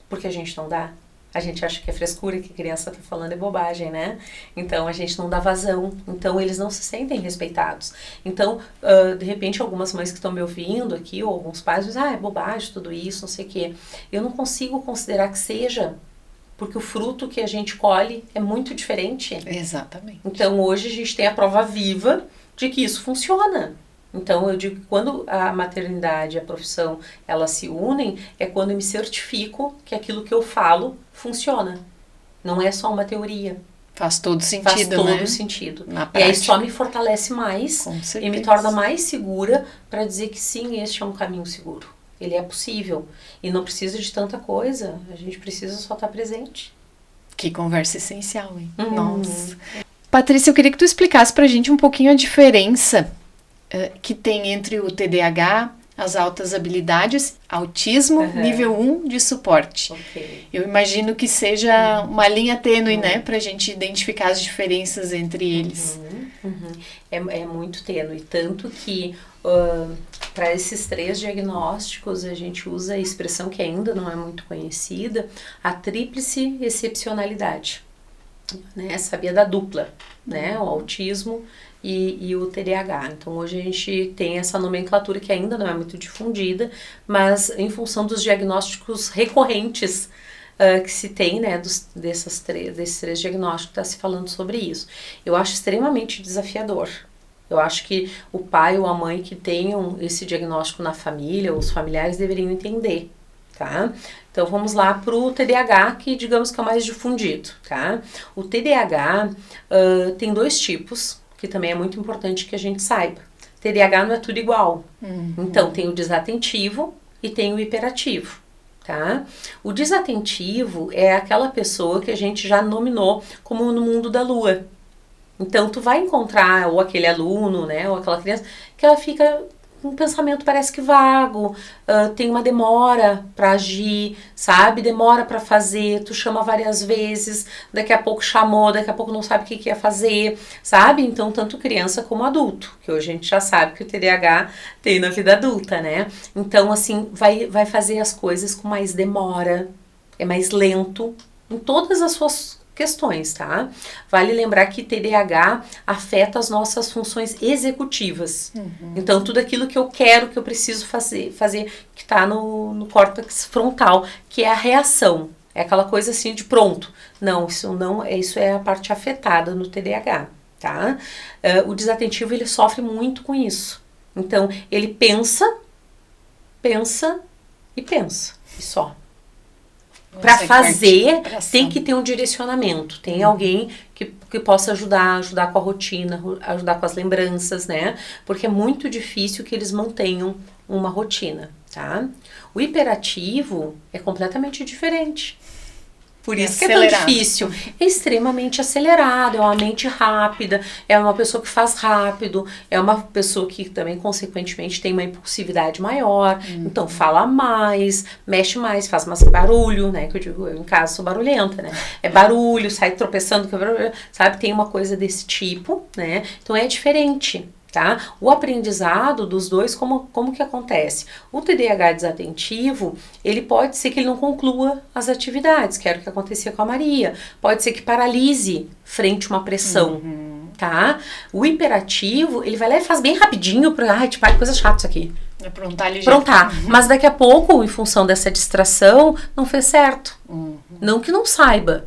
porque a gente não dá. A gente acha que é frescura, que a criança tá falando é bobagem, né? Então, a gente não dá vazão. Então, eles não se sentem respeitados. Então, de repente, algumas mães que estão me ouvindo aqui, ou alguns pais, dizem, é bobagem tudo isso, não sei o quê. Eu não consigo considerar que seja, porque o fruto que a gente colhe é muito diferente. Exatamente. Então, hoje a gente tem a prova viva de que isso funciona. Então, eu digo que quando a maternidade e a profissão, elas se unem, é quando eu me certifico que aquilo que eu falo funciona. Não é só uma teoria. Faz todo sentido, Faz todo né? sentido. Na E prática. aí só me fortalece mais Com e me certeza. torna mais segura para dizer que sim, este é um caminho seguro. Ele é possível. E não precisa de tanta coisa. A gente precisa só estar presente. Que conversa essencial, hein? Uhum. Nossa. Patrícia, eu queria que tu explicasse pra gente um pouquinho a diferença que tem entre o TDAH, as altas habilidades, autismo, nível 1 de suporte. Ok. Eu imagino que seja uma linha tênue, né? Pra gente identificar as diferenças entre eles. É muito tênue. Tanto que para esses 3 diagnósticos a gente usa a expressão que ainda não é muito conhecida, a tríplice excepcionalidade. Né? Essa via da dupla, né? O autismo e o TDAH. Então, hoje a gente tem essa nomenclatura que ainda não é muito difundida, mas em função dos diagnósticos recorrentes que se tem, né, desses 3 diagnósticos, está se falando sobre isso. Eu acho extremamente desafiador. Eu acho que o pai ou a mãe que tenham esse diagnóstico na família, os familiares deveriam entender, tá? Então, vamos lá para o TDAH, que digamos que é o mais difundido, tá? O TDAH tem 2 tipos, que também é muito importante que a gente saiba. TDAH não é tudo igual. Então, tem o desatentivo e tem o hiperativo, tá? O desatentivo é aquela pessoa que a gente já nominou como no mundo da lua. Então, tu vai encontrar ou aquele aluno, né, ou aquela criança, que ela fica um pensamento parece que vago, tem uma demora para agir, sabe? Demora para fazer, tu chama várias vezes, daqui a pouco chamou, daqui a pouco não sabe o que ia fazer, sabe? Então, tanto criança como adulto, que hoje a gente já sabe que o TDAH tem na vida adulta, né? Então, assim, vai fazer as coisas com mais demora, é mais lento em todas as suas questões, tá? Vale lembrar que TDAH afeta as nossas funções executivas. Então, tudo aquilo que eu quero, que eu preciso fazer que tá no córtex frontal, que é a reação. É aquela coisa assim de pronto. Não, isso é a parte afetada no TDAH, tá? O desatentivo, ele sofre muito com isso. Então, ele pensa e só. Para fazer, tem que ter um direcionamento. Tem alguém que possa ajudar com a rotina, ajudar com as lembranças, né? Porque é muito difícil que eles mantenham uma rotina, tá? O hiperativo é completamente diferente. Por isso que é tão difícil. É extremamente acelerado, é uma mente rápida, é uma pessoa que faz rápido, é uma pessoa que também, consequentemente, tem uma impulsividade maior, então fala mais, mexe mais, faz mais barulho, né? Que eu digo, eu em casa sou barulhenta, né? É barulho, sai tropeçando, sabe? Tem uma coisa desse tipo, né? Então é diferente. Tá? O aprendizado dos dois, como que acontece? O TDAH desatentivo, ele pode ser que ele não conclua as atividades, que era o que acontecia com a Maria. Pode ser que paralise frente a uma pressão, tá? O hiperativo, ele vai lá e faz bem rapidinho coisa chata isso aqui. Aprontar. Mas daqui a pouco, em função dessa distração, não fez certo. Não que não saiba.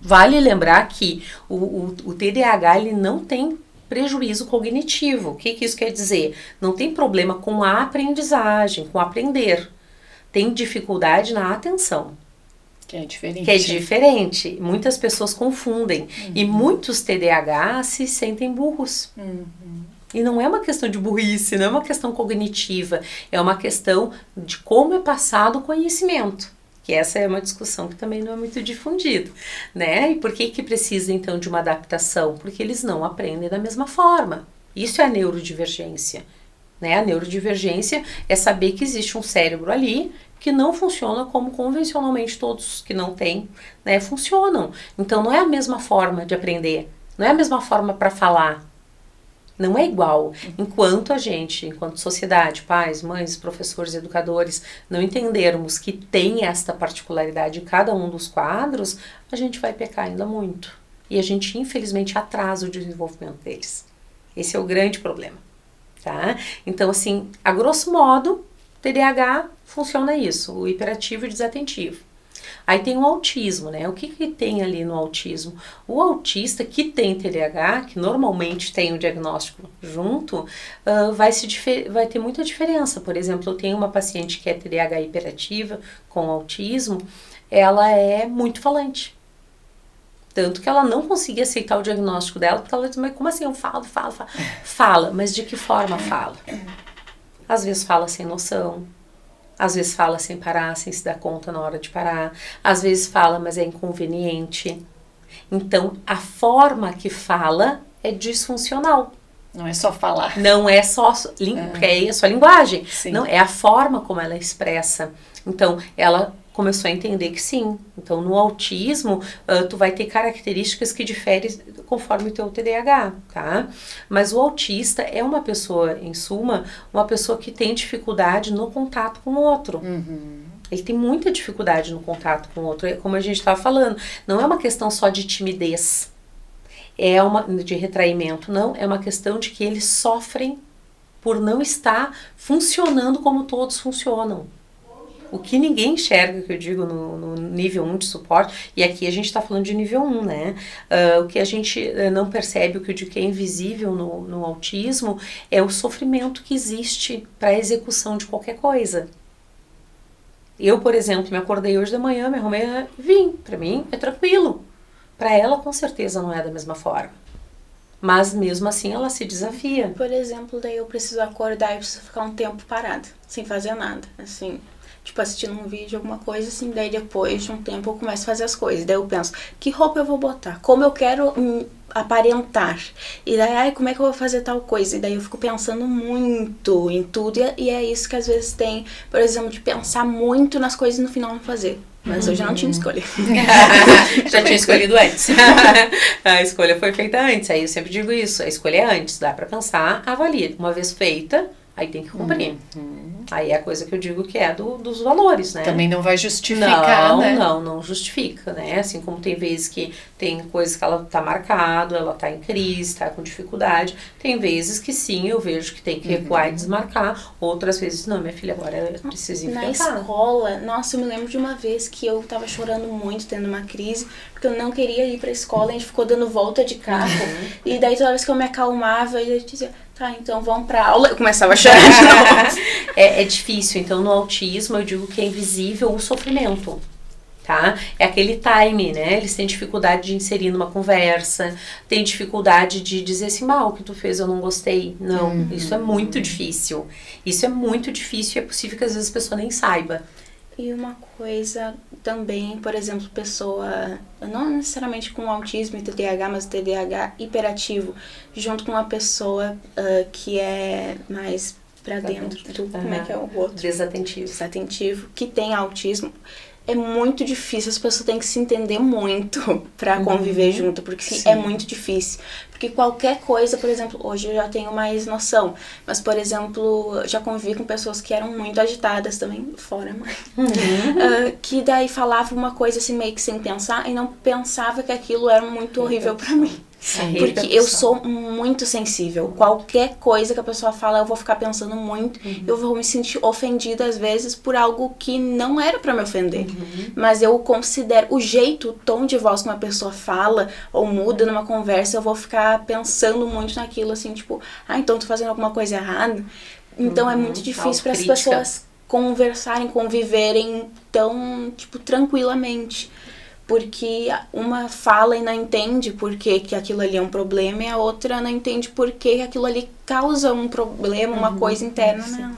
Vale lembrar que o TDAH, ele não tem prejuízo cognitivo. O que isso quer dizer? Não tem problema com a aprendizagem, com aprender. Tem dificuldade na atenção. Que é diferente. Que é diferente. Muitas pessoas confundem. E muitos TDAH se sentem burros. E não é uma questão de burrice, não é uma questão cognitiva. É uma questão de como é passado o conhecimento. Que essa é uma discussão que também não é muito difundida, né? E por que precisa, então, de uma adaptação? Porque eles não aprendem da mesma forma. Isso é a neurodivergência, né? A neurodivergência é saber que existe um cérebro ali que não funciona como convencionalmente todos que não têm, né, funcionam. Então, não é a mesma forma de aprender, não é a mesma forma para falar, Não é igual. Enquanto sociedade, pais, mães, professores, educadores, não entendermos que tem esta particularidade em cada um dos quadros, a gente vai pecar ainda muito. E a gente, infelizmente, atrasa o desenvolvimento deles. Esse é o grande problema, tá? Então, assim, a grosso modo, TDAH funciona isso, o hiperativo e o desatentivo. Aí tem o autismo, né? O que tem ali no autismo? O autista que tem TDAH, que normalmente tem o diagnóstico junto, vai ter muita diferença. Por exemplo, eu tenho uma paciente que é TDAH hiperativa com autismo, ela é muito falante. Tanto que ela não conseguia aceitar o diagnóstico dela, porque ela disse, mas como assim eu falo? Fala, mas de que forma fala? Às vezes fala sem noção. Às vezes fala sem parar, sem se dar conta na hora de parar. Às vezes fala, mas é inconveniente. Então, a forma que fala é disfuncional. Não é só falar. Não é só, porque aí é só linguagem. Sim. Não, é a forma como ela expressa. Então, ela começou a entender que sim. Então, no autismo, tu vai ter características que diferem conforme o teu TDAH, tá? Mas o autista é uma pessoa, em suma, uma pessoa que tem dificuldade no contato com o outro. Uhum. Ele tem muita dificuldade no contato com o outro. Como a gente estava falando, não é uma questão só de timidez, de retraimento, não. É uma questão de que eles sofrem por não estar funcionando como todos funcionam. O que ninguém enxerga, que eu digo, no nível 1 de suporte, e aqui a gente está falando de nível 1, né? O que a gente não percebe, o que eu digo que é invisível no autismo, é o sofrimento que existe para a execução de qualquer coisa. Eu, por exemplo, me acordei hoje de manhã, me arrumei e vim. Para mim é tranquilo. Para ela, com certeza, não é da mesma forma. Mas mesmo assim ela se desafia. Por exemplo, daí eu preciso acordar e preciso ficar um tempo parado, sem fazer nada, assim... Tipo, assistindo um vídeo, alguma coisa assim, daí depois de um tempo eu começo a fazer as coisas. Daí eu penso, que roupa eu vou botar? Como eu quero aparentar? E daí, como é que eu vou fazer tal coisa? E daí eu fico pensando muito em tudo. E é isso que às vezes tem, por exemplo, de pensar muito nas coisas e no final não fazer. Mas eu já não tinha escolha. Já tinha escolhido antes. A escolha foi feita antes. Aí eu sempre digo isso, a escolha é antes. Dá pra pensar, avalia. Uma vez feita, aí tem que cumprir. Aí é a coisa que eu digo que é dos valores, né? Também não vai justificar, né? Não justifica, né? Assim como tem vezes que tem coisas que ela tá marcado, ela tá em crise, tá com dificuldade. Tem vezes que sim, eu vejo que tem que recuar e desmarcar. Outras vezes, não, minha filha, agora eu preciso enfrentar. Na escola, nossa, eu me lembro de uma vez que eu tava chorando muito, tendo uma crise, porque eu não queria ir pra escola, a gente ficou dando volta de carro. E daí toda vez que eu me acalmava, eu dizia... Tá, então vamos pra aula. Eu começava a chorar de novo. É difícil. Então, no autismo, eu digo que é invisível o sofrimento, tá? É aquele time, né? Eles têm dificuldade de inserir numa conversa, têm dificuldade de dizer assim, o que tu fez eu não gostei. Não, isso é muito difícil. Isso é muito difícil e é possível que às vezes a pessoa nem saiba. E uma coisa também, por exemplo, pessoa, não necessariamente com autismo e TDAH, mas TDAH hiperativo, junto com uma pessoa que é mais pra dentro do, como é que é o outro? Desatentivo, que tem autismo. É muito difícil, as pessoas têm que se entender muito pra conviver junto, porque é muito difícil. Porque qualquer coisa, por exemplo, hoje eu já tenho mais noção, mas, por exemplo, eu já convivi com pessoas que eram muito agitadas também, fora mãe, que daí falava uma coisa assim meio que sem pensar e não pensava que aquilo era muito horrível pra mim. Sim. Porque eu sou muito sensível. Qualquer coisa que a pessoa fala, eu vou ficar pensando muito. Eu vou me sentir ofendida às vezes por algo que não era pra me ofender. Mas eu considero o jeito, o tom de voz que uma pessoa fala ou muda numa conversa, eu vou ficar pensando muito naquilo, assim, tipo, então tô fazendo alguma coisa errada. Então é muito difícil para as pessoas conversarem, conviverem tão, tipo, tranquilamente. Porque uma fala e não entende por que aquilo ali é um problema e a outra não entende por que aquilo ali causa um problema, uma coisa interna nela.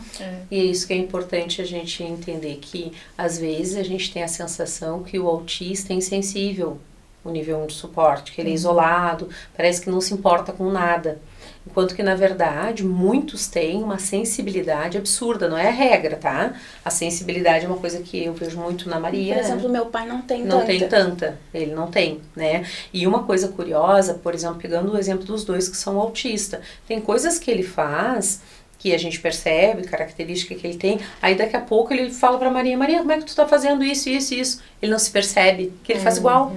E é isso que é importante a gente entender, que às vezes a gente tem a sensação que o autista é insensível. o nível 1 de suporte, que ele é isolado, parece que não se importa com nada. Enquanto que, na verdade, muitos têm uma sensibilidade absurda, não é a regra, tá? A sensibilidade é uma coisa que eu vejo muito na Maria. Por exemplo, meu pai não tem tanta. Não tem tanta, ele não tem, né? E uma coisa curiosa, por exemplo, pegando o exemplo dos dois que são autistas, tem coisas que ele faz que a gente percebe, característica que ele tem, aí daqui a pouco ele fala pra Maria, Maria, como é que tu tá fazendo isso, isso, isso? Ele não se percebe, que ele faz igual.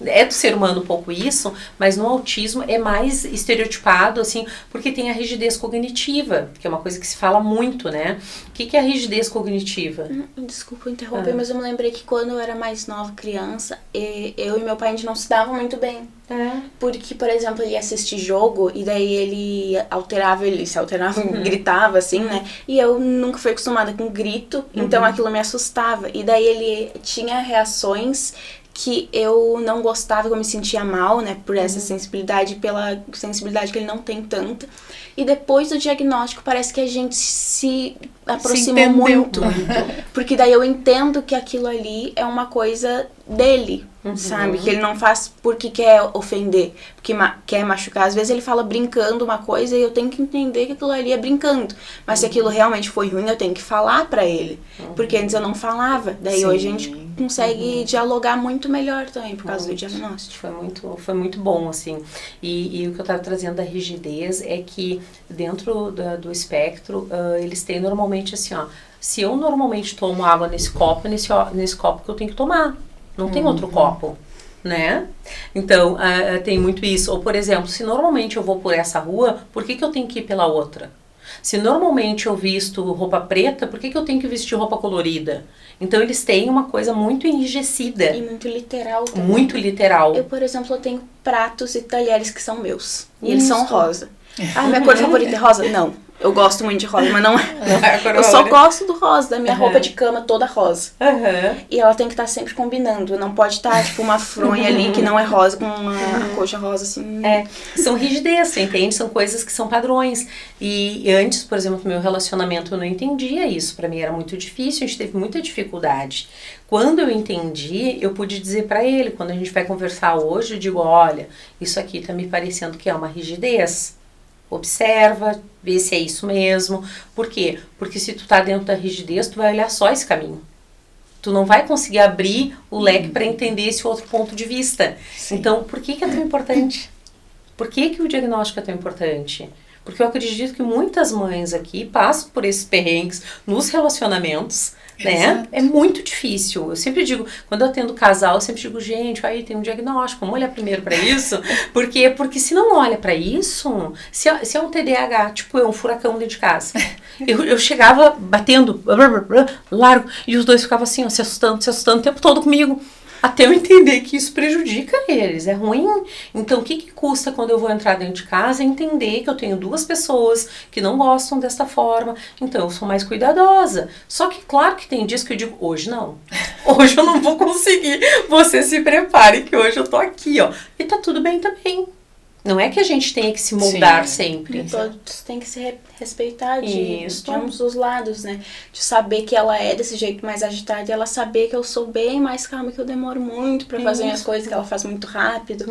É do ser humano um pouco isso, mas no autismo é mais estereotipado, assim, porque tem a rigidez cognitiva, que é uma coisa que se fala muito, né? O que é a rigidez cognitiva? Desculpa interromper, mas eu me lembrei que quando eu era mais nova, criança, eu e meu pai, a gente não se davam muito bem. Porque, por exemplo, ele ia assistir jogo e daí ele se alterava, gritava, assim, né? E eu nunca fui acostumada com grito, então aquilo me assustava. E daí ele tinha reações que eu não gostava, que eu me sentia mal, né, por essa sensibilidade, pela sensibilidade que ele não tem tanta. E depois do diagnóstico, parece que a gente se aproximou muito. Porque daí eu entendo que aquilo ali é uma coisa dele, sabe? Que ele não faz porque quer ofender, porque quer machucar. Às vezes ele fala brincando uma coisa e eu tenho que entender que aquilo ali é brincando. Mas se aquilo realmente foi ruim, eu tenho que falar pra ele. Porque antes eu não falava. Daí hoje a gente consegue dialogar muito melhor também por causa do diagnóstico. Foi muito bom, assim. E o que eu estava trazendo da rigidez é que dentro do espectro, eles têm normalmente assim, ó, se eu normalmente tomo água nesse copo, é nesse copo que eu tenho que tomar. Não tem outro copo, né? Então, tem muito isso. Ou, por exemplo, se normalmente eu vou por essa rua, por que eu tenho que ir pela outra? Se normalmente eu visto roupa preta, por que eu tenho que vestir roupa colorida? Então, eles têm uma coisa muito enrijecida. E muito literal também. Muito literal. Eu, por exemplo, eu tenho pratos e talheres que são meus. E eles são rosa. Minha cor favorita é rosa? Não. Eu gosto muito de rosa, mas não é. Eu só gosto do rosa, da minha roupa de cama toda rosa. E ela tem que estar sempre combinando. Não pode estar, tipo, uma fronha ali que não é rosa com uma coxa rosa, assim. São rigidez, você entende? São coisas que são padrões. E antes, por exemplo, no meu relacionamento, eu não entendia isso. Pra mim era muito difícil, a gente teve muita dificuldade. Quando eu entendi, eu pude dizer pra ele, quando a gente vai conversar hoje, eu digo, olha, isso aqui tá me parecendo que é uma rigidez. Observa, vê se é isso mesmo. Por quê? Porque se tu tá dentro da rigidez, tu vai olhar só esse caminho. Tu não vai conseguir abrir o leque para entender esse outro ponto de vista. Então, por que é tão importante? Por que o diagnóstico é tão importante? Porque eu acredito que muitas mães aqui passam por esses perrengues nos relacionamentos, né? Exato. É muito difícil. Eu sempre digo, quando eu atendo casal, eu sempre digo, gente, aí tem um diagnóstico, vamos olhar primeiro pra isso. Porque se não olha pra isso, se é um TDAH, tipo um furacão dentro de casa. Eu chegava batendo, largo, e os dois ficavam assim, ó, se assustando o tempo todo comigo. Até eu entender que isso prejudica eles, é ruim. Então, o que custa quando eu vou entrar dentro de casa? É entender que eu tenho duas pessoas que não gostam desta forma. Então, eu sou mais cuidadosa. Só que, claro que tem dias que eu digo, hoje não. Hoje eu não vou conseguir. Você se prepare que hoje eu tô aqui, ó. E tá tudo bem também. Não é que a gente tenha que se moldar sempre. E todos têm que se respeitar de ambos os lados, né? De saber que ela é desse jeito mais agitada e ela saber que eu sou bem mais calma, que eu demoro muito pra fazer minhas coisas, que ela faz muito rápido.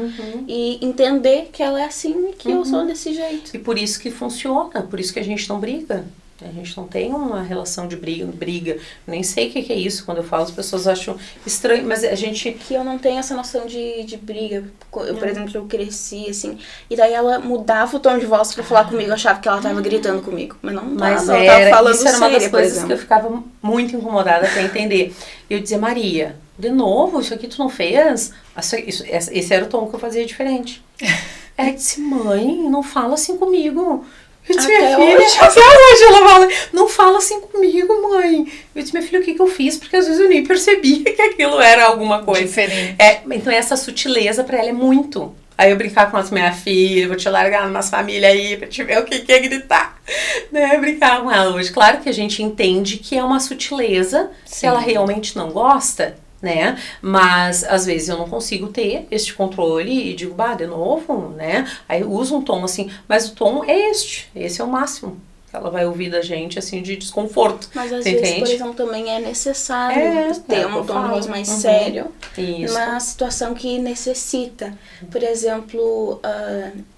E entender que ela é assim e que eu sou desse jeito. E por isso que funciona, por isso que a gente não briga. A gente não tem uma relação de briga. Nem sei o que é isso. Quando eu falo, as pessoas acham estranho, mas a gente... Que eu não tenho essa noção de briga. Eu, por exemplo, eu cresci, assim, e daí ela mudava o tom de voz pra falar comigo. Eu achava que ela tava gritando comigo. Mas não tava, ela tava falando isso era uma das séria, coisas que eu ficava muito incomodada até entender. Eu dizia, Maria, de novo, isso aqui tu não fez? Esse era o tom que eu fazia diferente. Ela disse, mãe, não fala assim comigo. Eu disse, minha filha, até hoje ela fala, não fala assim comigo, mãe. Eu disse, minha filha, o que eu fiz? Porque às vezes eu nem percebia que aquilo era alguma coisa. Diferente. Então essa sutileza pra ela é muito. Aí eu brincar com a minha filha, vou te largar numas famílias aí pra te ver o que é gritar. Né? Brincar com ela hoje. Claro que a gente entende que é uma sutileza, se ela realmente não gosta, né? Mas às vezes eu não consigo ter este controle e digo, de novo, né? Aí eu uso um tom assim, mas o tom é esse é o máximo. ela vai ouvir da gente, assim, de desconforto. Mas às Você vezes, entende? por exemplo, também é necessário ter um tom de voz mais sério. Isso. Numa situação que necessita. Por exemplo,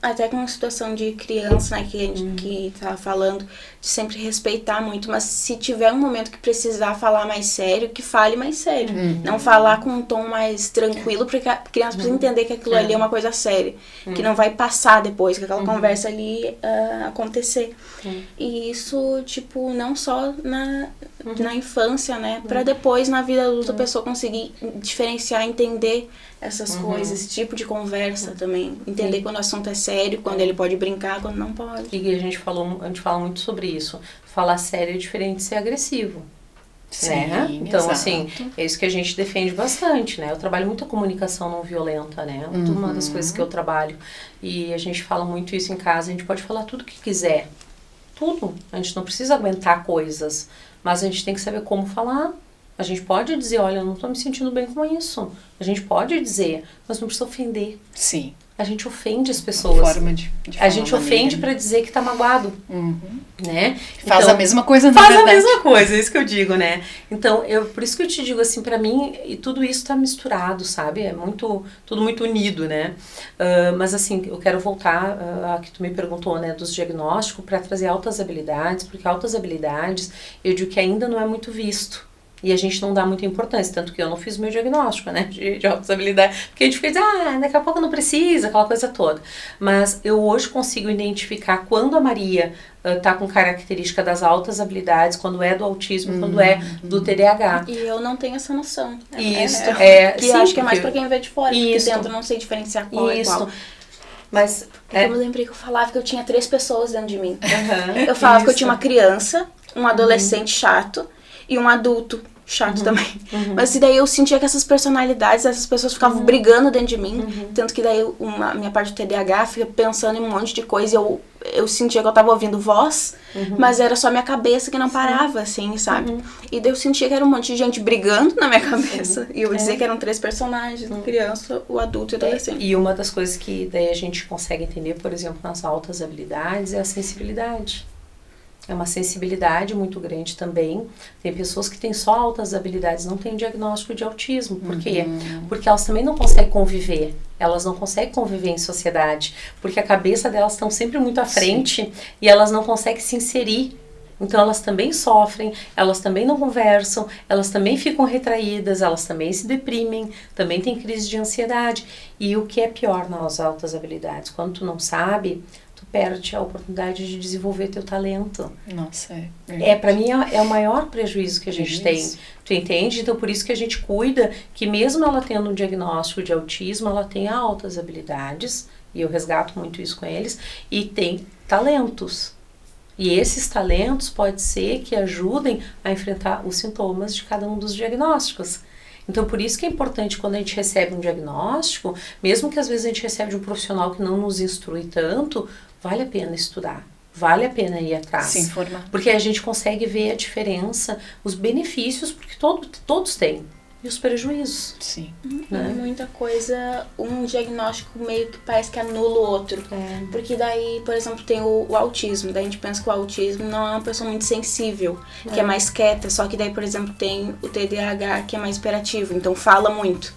até com uma situação de criança, né, que a gente que tava falando, de sempre respeitar muito, mas se tiver um momento que precisar falar mais sério, que fale mais sério. Não falar com um tom mais tranquilo, porque a criança precisa entender que aquilo ali é uma coisa séria. Que não vai passar depois, que aquela conversa ali acontecer. E isso, tipo, não só na infância, né? Pra depois, na vida adulta, a pessoa conseguir diferenciar, entender essas coisas, esse tipo de conversa também. Entender quando o assunto é sério, quando ele pode brincar, quando não pode. E a gente fala muito sobre isso. Falar sério é diferente de ser agressivo. Sim, né? Então, exato. assim, é isso que a gente defende bastante, né? Eu trabalho muito a comunicação não violenta, né? Uma das coisas que eu trabalho. E a gente fala muito isso em casa. A gente pode falar tudo o que quiser. Tudo. A gente não precisa aguentar coisas. Mas a gente tem que saber como falar. A gente pode dizer, olha, eu não estou me sentindo bem com isso. A gente pode dizer, mas não precisa ofender. Sim. A gente ofende as pessoas. Forma de a gente ofende pra dizer que tá magoado, né? Faz Então, a mesma coisa, na faz verdade. a mesma coisa, é isso que eu digo, né? Então, por isso que eu te digo assim, pra mim, e tudo isso tá misturado, sabe? É tudo muito unido, né? Mas assim, eu quero voltar a que tu me perguntou, né, dos diagnósticos, pra trazer altas habilidades, porque altas habilidades, eu digo que ainda não é muito visto. E a gente não dá muita importância, tanto que eu não fiz o meu diagnóstico, né, de altas habilidades, porque a gente fica dizendo, daqui a pouco não precisa, aquela coisa toda. Mas eu hoje consigo identificar quando a Maria tá com característica das altas habilidades, quando é do autismo, quando é do TDAH. E eu não tenho essa noção. Isso, que sim, acho que é mais pra quem vê de fora, isso, porque dentro eu não sei diferenciar qual é qual. Mas, Eu me lembrei que eu falava que eu tinha 3 pessoas dentro de mim. Uhum, Eu falava que eu tinha uma criança, um adolescente chato e um adulto chato também. Mas e daí eu sentia que essas personalidades, essas pessoas ficavam brigando dentro de mim. Tanto que daí a minha parte do TDAH fica pensando em um monte de coisa e eu sentia que eu tava ouvindo voz, mas era só minha cabeça que não parava, assim, sabe? E daí eu sentia que era um monte de gente brigando na minha cabeça. E eu dizia que eram 3 personagens, a criança, o adulto e o adolescente. E uma das coisas que daí a gente consegue entender, por exemplo, nas altas habilidades, é a sensibilidade. É uma sensibilidade muito grande também. Tem pessoas que têm só altas habilidades, não têm diagnóstico de autismo. Por quê? Porque elas também não conseguem conviver. Elas não conseguem conviver em sociedade. Porque a cabeça delas estão sempre muito à frente e elas não conseguem se inserir. Então elas também sofrem, elas também não conversam, elas também ficam retraídas, elas também se deprimem, também tem crise de ansiedade. E o que é pior nas altas habilidades? Quando tu não sabe, tu perde a oportunidade de desenvolver teu talento. Nossa, Pra mim é o maior prejuízo que a gente tem. Tu entende? Então por isso que a gente cuida que mesmo ela tendo um diagnóstico de autismo, ela tem altas habilidades, e eu resgato muito isso com eles, e tem talentos. E esses talentos pode ser que ajudem a enfrentar os sintomas de cada um dos diagnósticos. Então, por isso que é importante quando a gente recebe um diagnóstico, mesmo que às vezes a gente recebe de um profissional que não nos instrui tanto, vale a pena estudar, vale a pena ir atrás. Se informar. Porque a gente consegue ver a diferença, os benefícios, porque todos têm, e os prejuízos. Sim. Né? Muita coisa, um diagnóstico meio que parece que anula o outro. Porque daí, por exemplo, tem o autismo. Daí a gente pensa que o autismo não é uma pessoa muito sensível, que é mais quieta. Só que daí, por exemplo, tem o TDAH, que é mais hiperativo, então fala muito.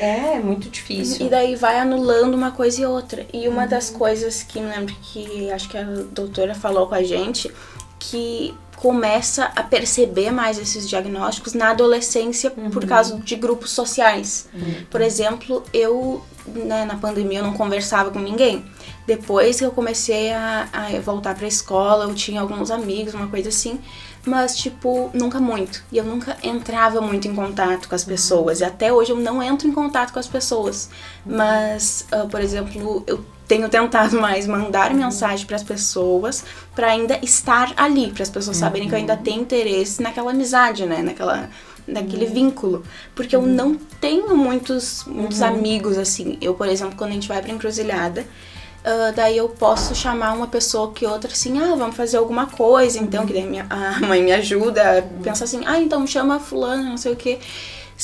É muito difícil. E daí vai anulando uma coisa e outra. E uma das coisas que me lembro que acho que a doutora falou com a gente, que começa a perceber mais esses diagnósticos na adolescência por causa de grupos sociais. Por exemplo, eu, né, na pandemia eu não conversava com ninguém. Depois que eu comecei a voltar pra escola, eu tinha alguns amigos, uma coisa assim, mas tipo, nunca muito. E eu nunca entrava muito em contato com as pessoas. E até hoje eu não entro em contato com as pessoas. Mas, por exemplo, eu tenho tentado mais mandar mensagem para as pessoas, para ainda estar ali, para as pessoas saberem que eu ainda tenho interesse naquela amizade, né, naquele vínculo, porque eu não tenho muitos amigos assim. Eu, por exemplo, quando a gente vai pra encruzilhada, daí eu posso chamar uma pessoa que outra assim, vamos fazer alguma coisa, então, que daí a mãe me ajuda, pensa assim, então chama fulano, não sei o quê.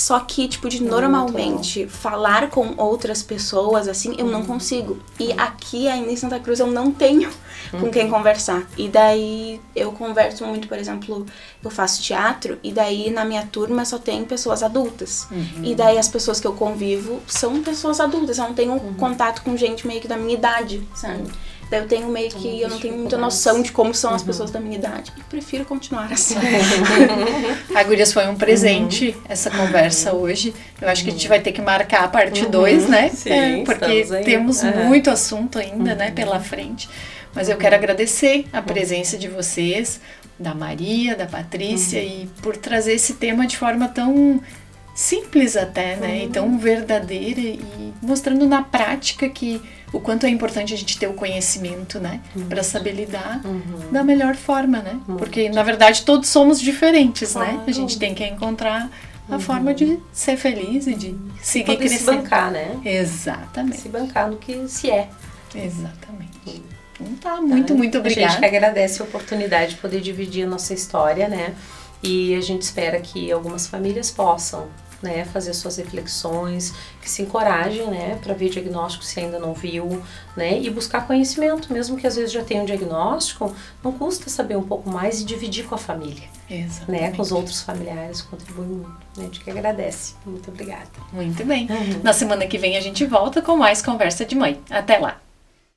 Só que, tipo, de normalmente falar com outras pessoas, assim, eu não consigo. E aqui ainda em Santa Cruz eu não tenho com quem conversar. E daí eu converso muito, por exemplo, eu faço teatro e daí na minha turma só tem pessoas adultas. E daí as pessoas que eu convivo são pessoas adultas, eu não tenho contato com gente meio que da minha idade, sabe? Daí eu tenho meio que, eu não tenho muita noção de como são as pessoas da minha idade. E prefiro continuar assim. Gurias, foi um presente essa conversa hoje. Eu acho que a gente vai ter que marcar a parte 2, né? Sim, porque temos muito assunto ainda, né, pela frente. Mas eu quero agradecer a presença de vocês, da Maria, da Patrícia, e por trazer esse tema de forma tão simples até, né? E tão verdadeira, e mostrando na prática que o quanto é importante a gente ter o conhecimento, né? Para saber lidar da melhor forma, né? Porque, na verdade, todos somos diferentes, né? A gente tem que encontrar a forma de ser feliz e de seguir crescendo. Se bancar, né? Exatamente. Se bancar no que se é. Exatamente. Então tá, muito obrigada. A gente que agradece a oportunidade de poder dividir a nossa história, né? E a gente espera que algumas famílias possam, né, fazer suas reflexões, que se encorajem, né, para ver diagnóstico se ainda não viu, né, e buscar conhecimento, mesmo que às vezes já tenha um diagnóstico, não custa saber um pouco mais e dividir com a família. Exatamente. Né, com os outros familiares, contribui muito. A gente que agradece. Muito obrigada. Muito bem. Na semana que vem a gente volta com mais Conversa de Mãe. Até lá.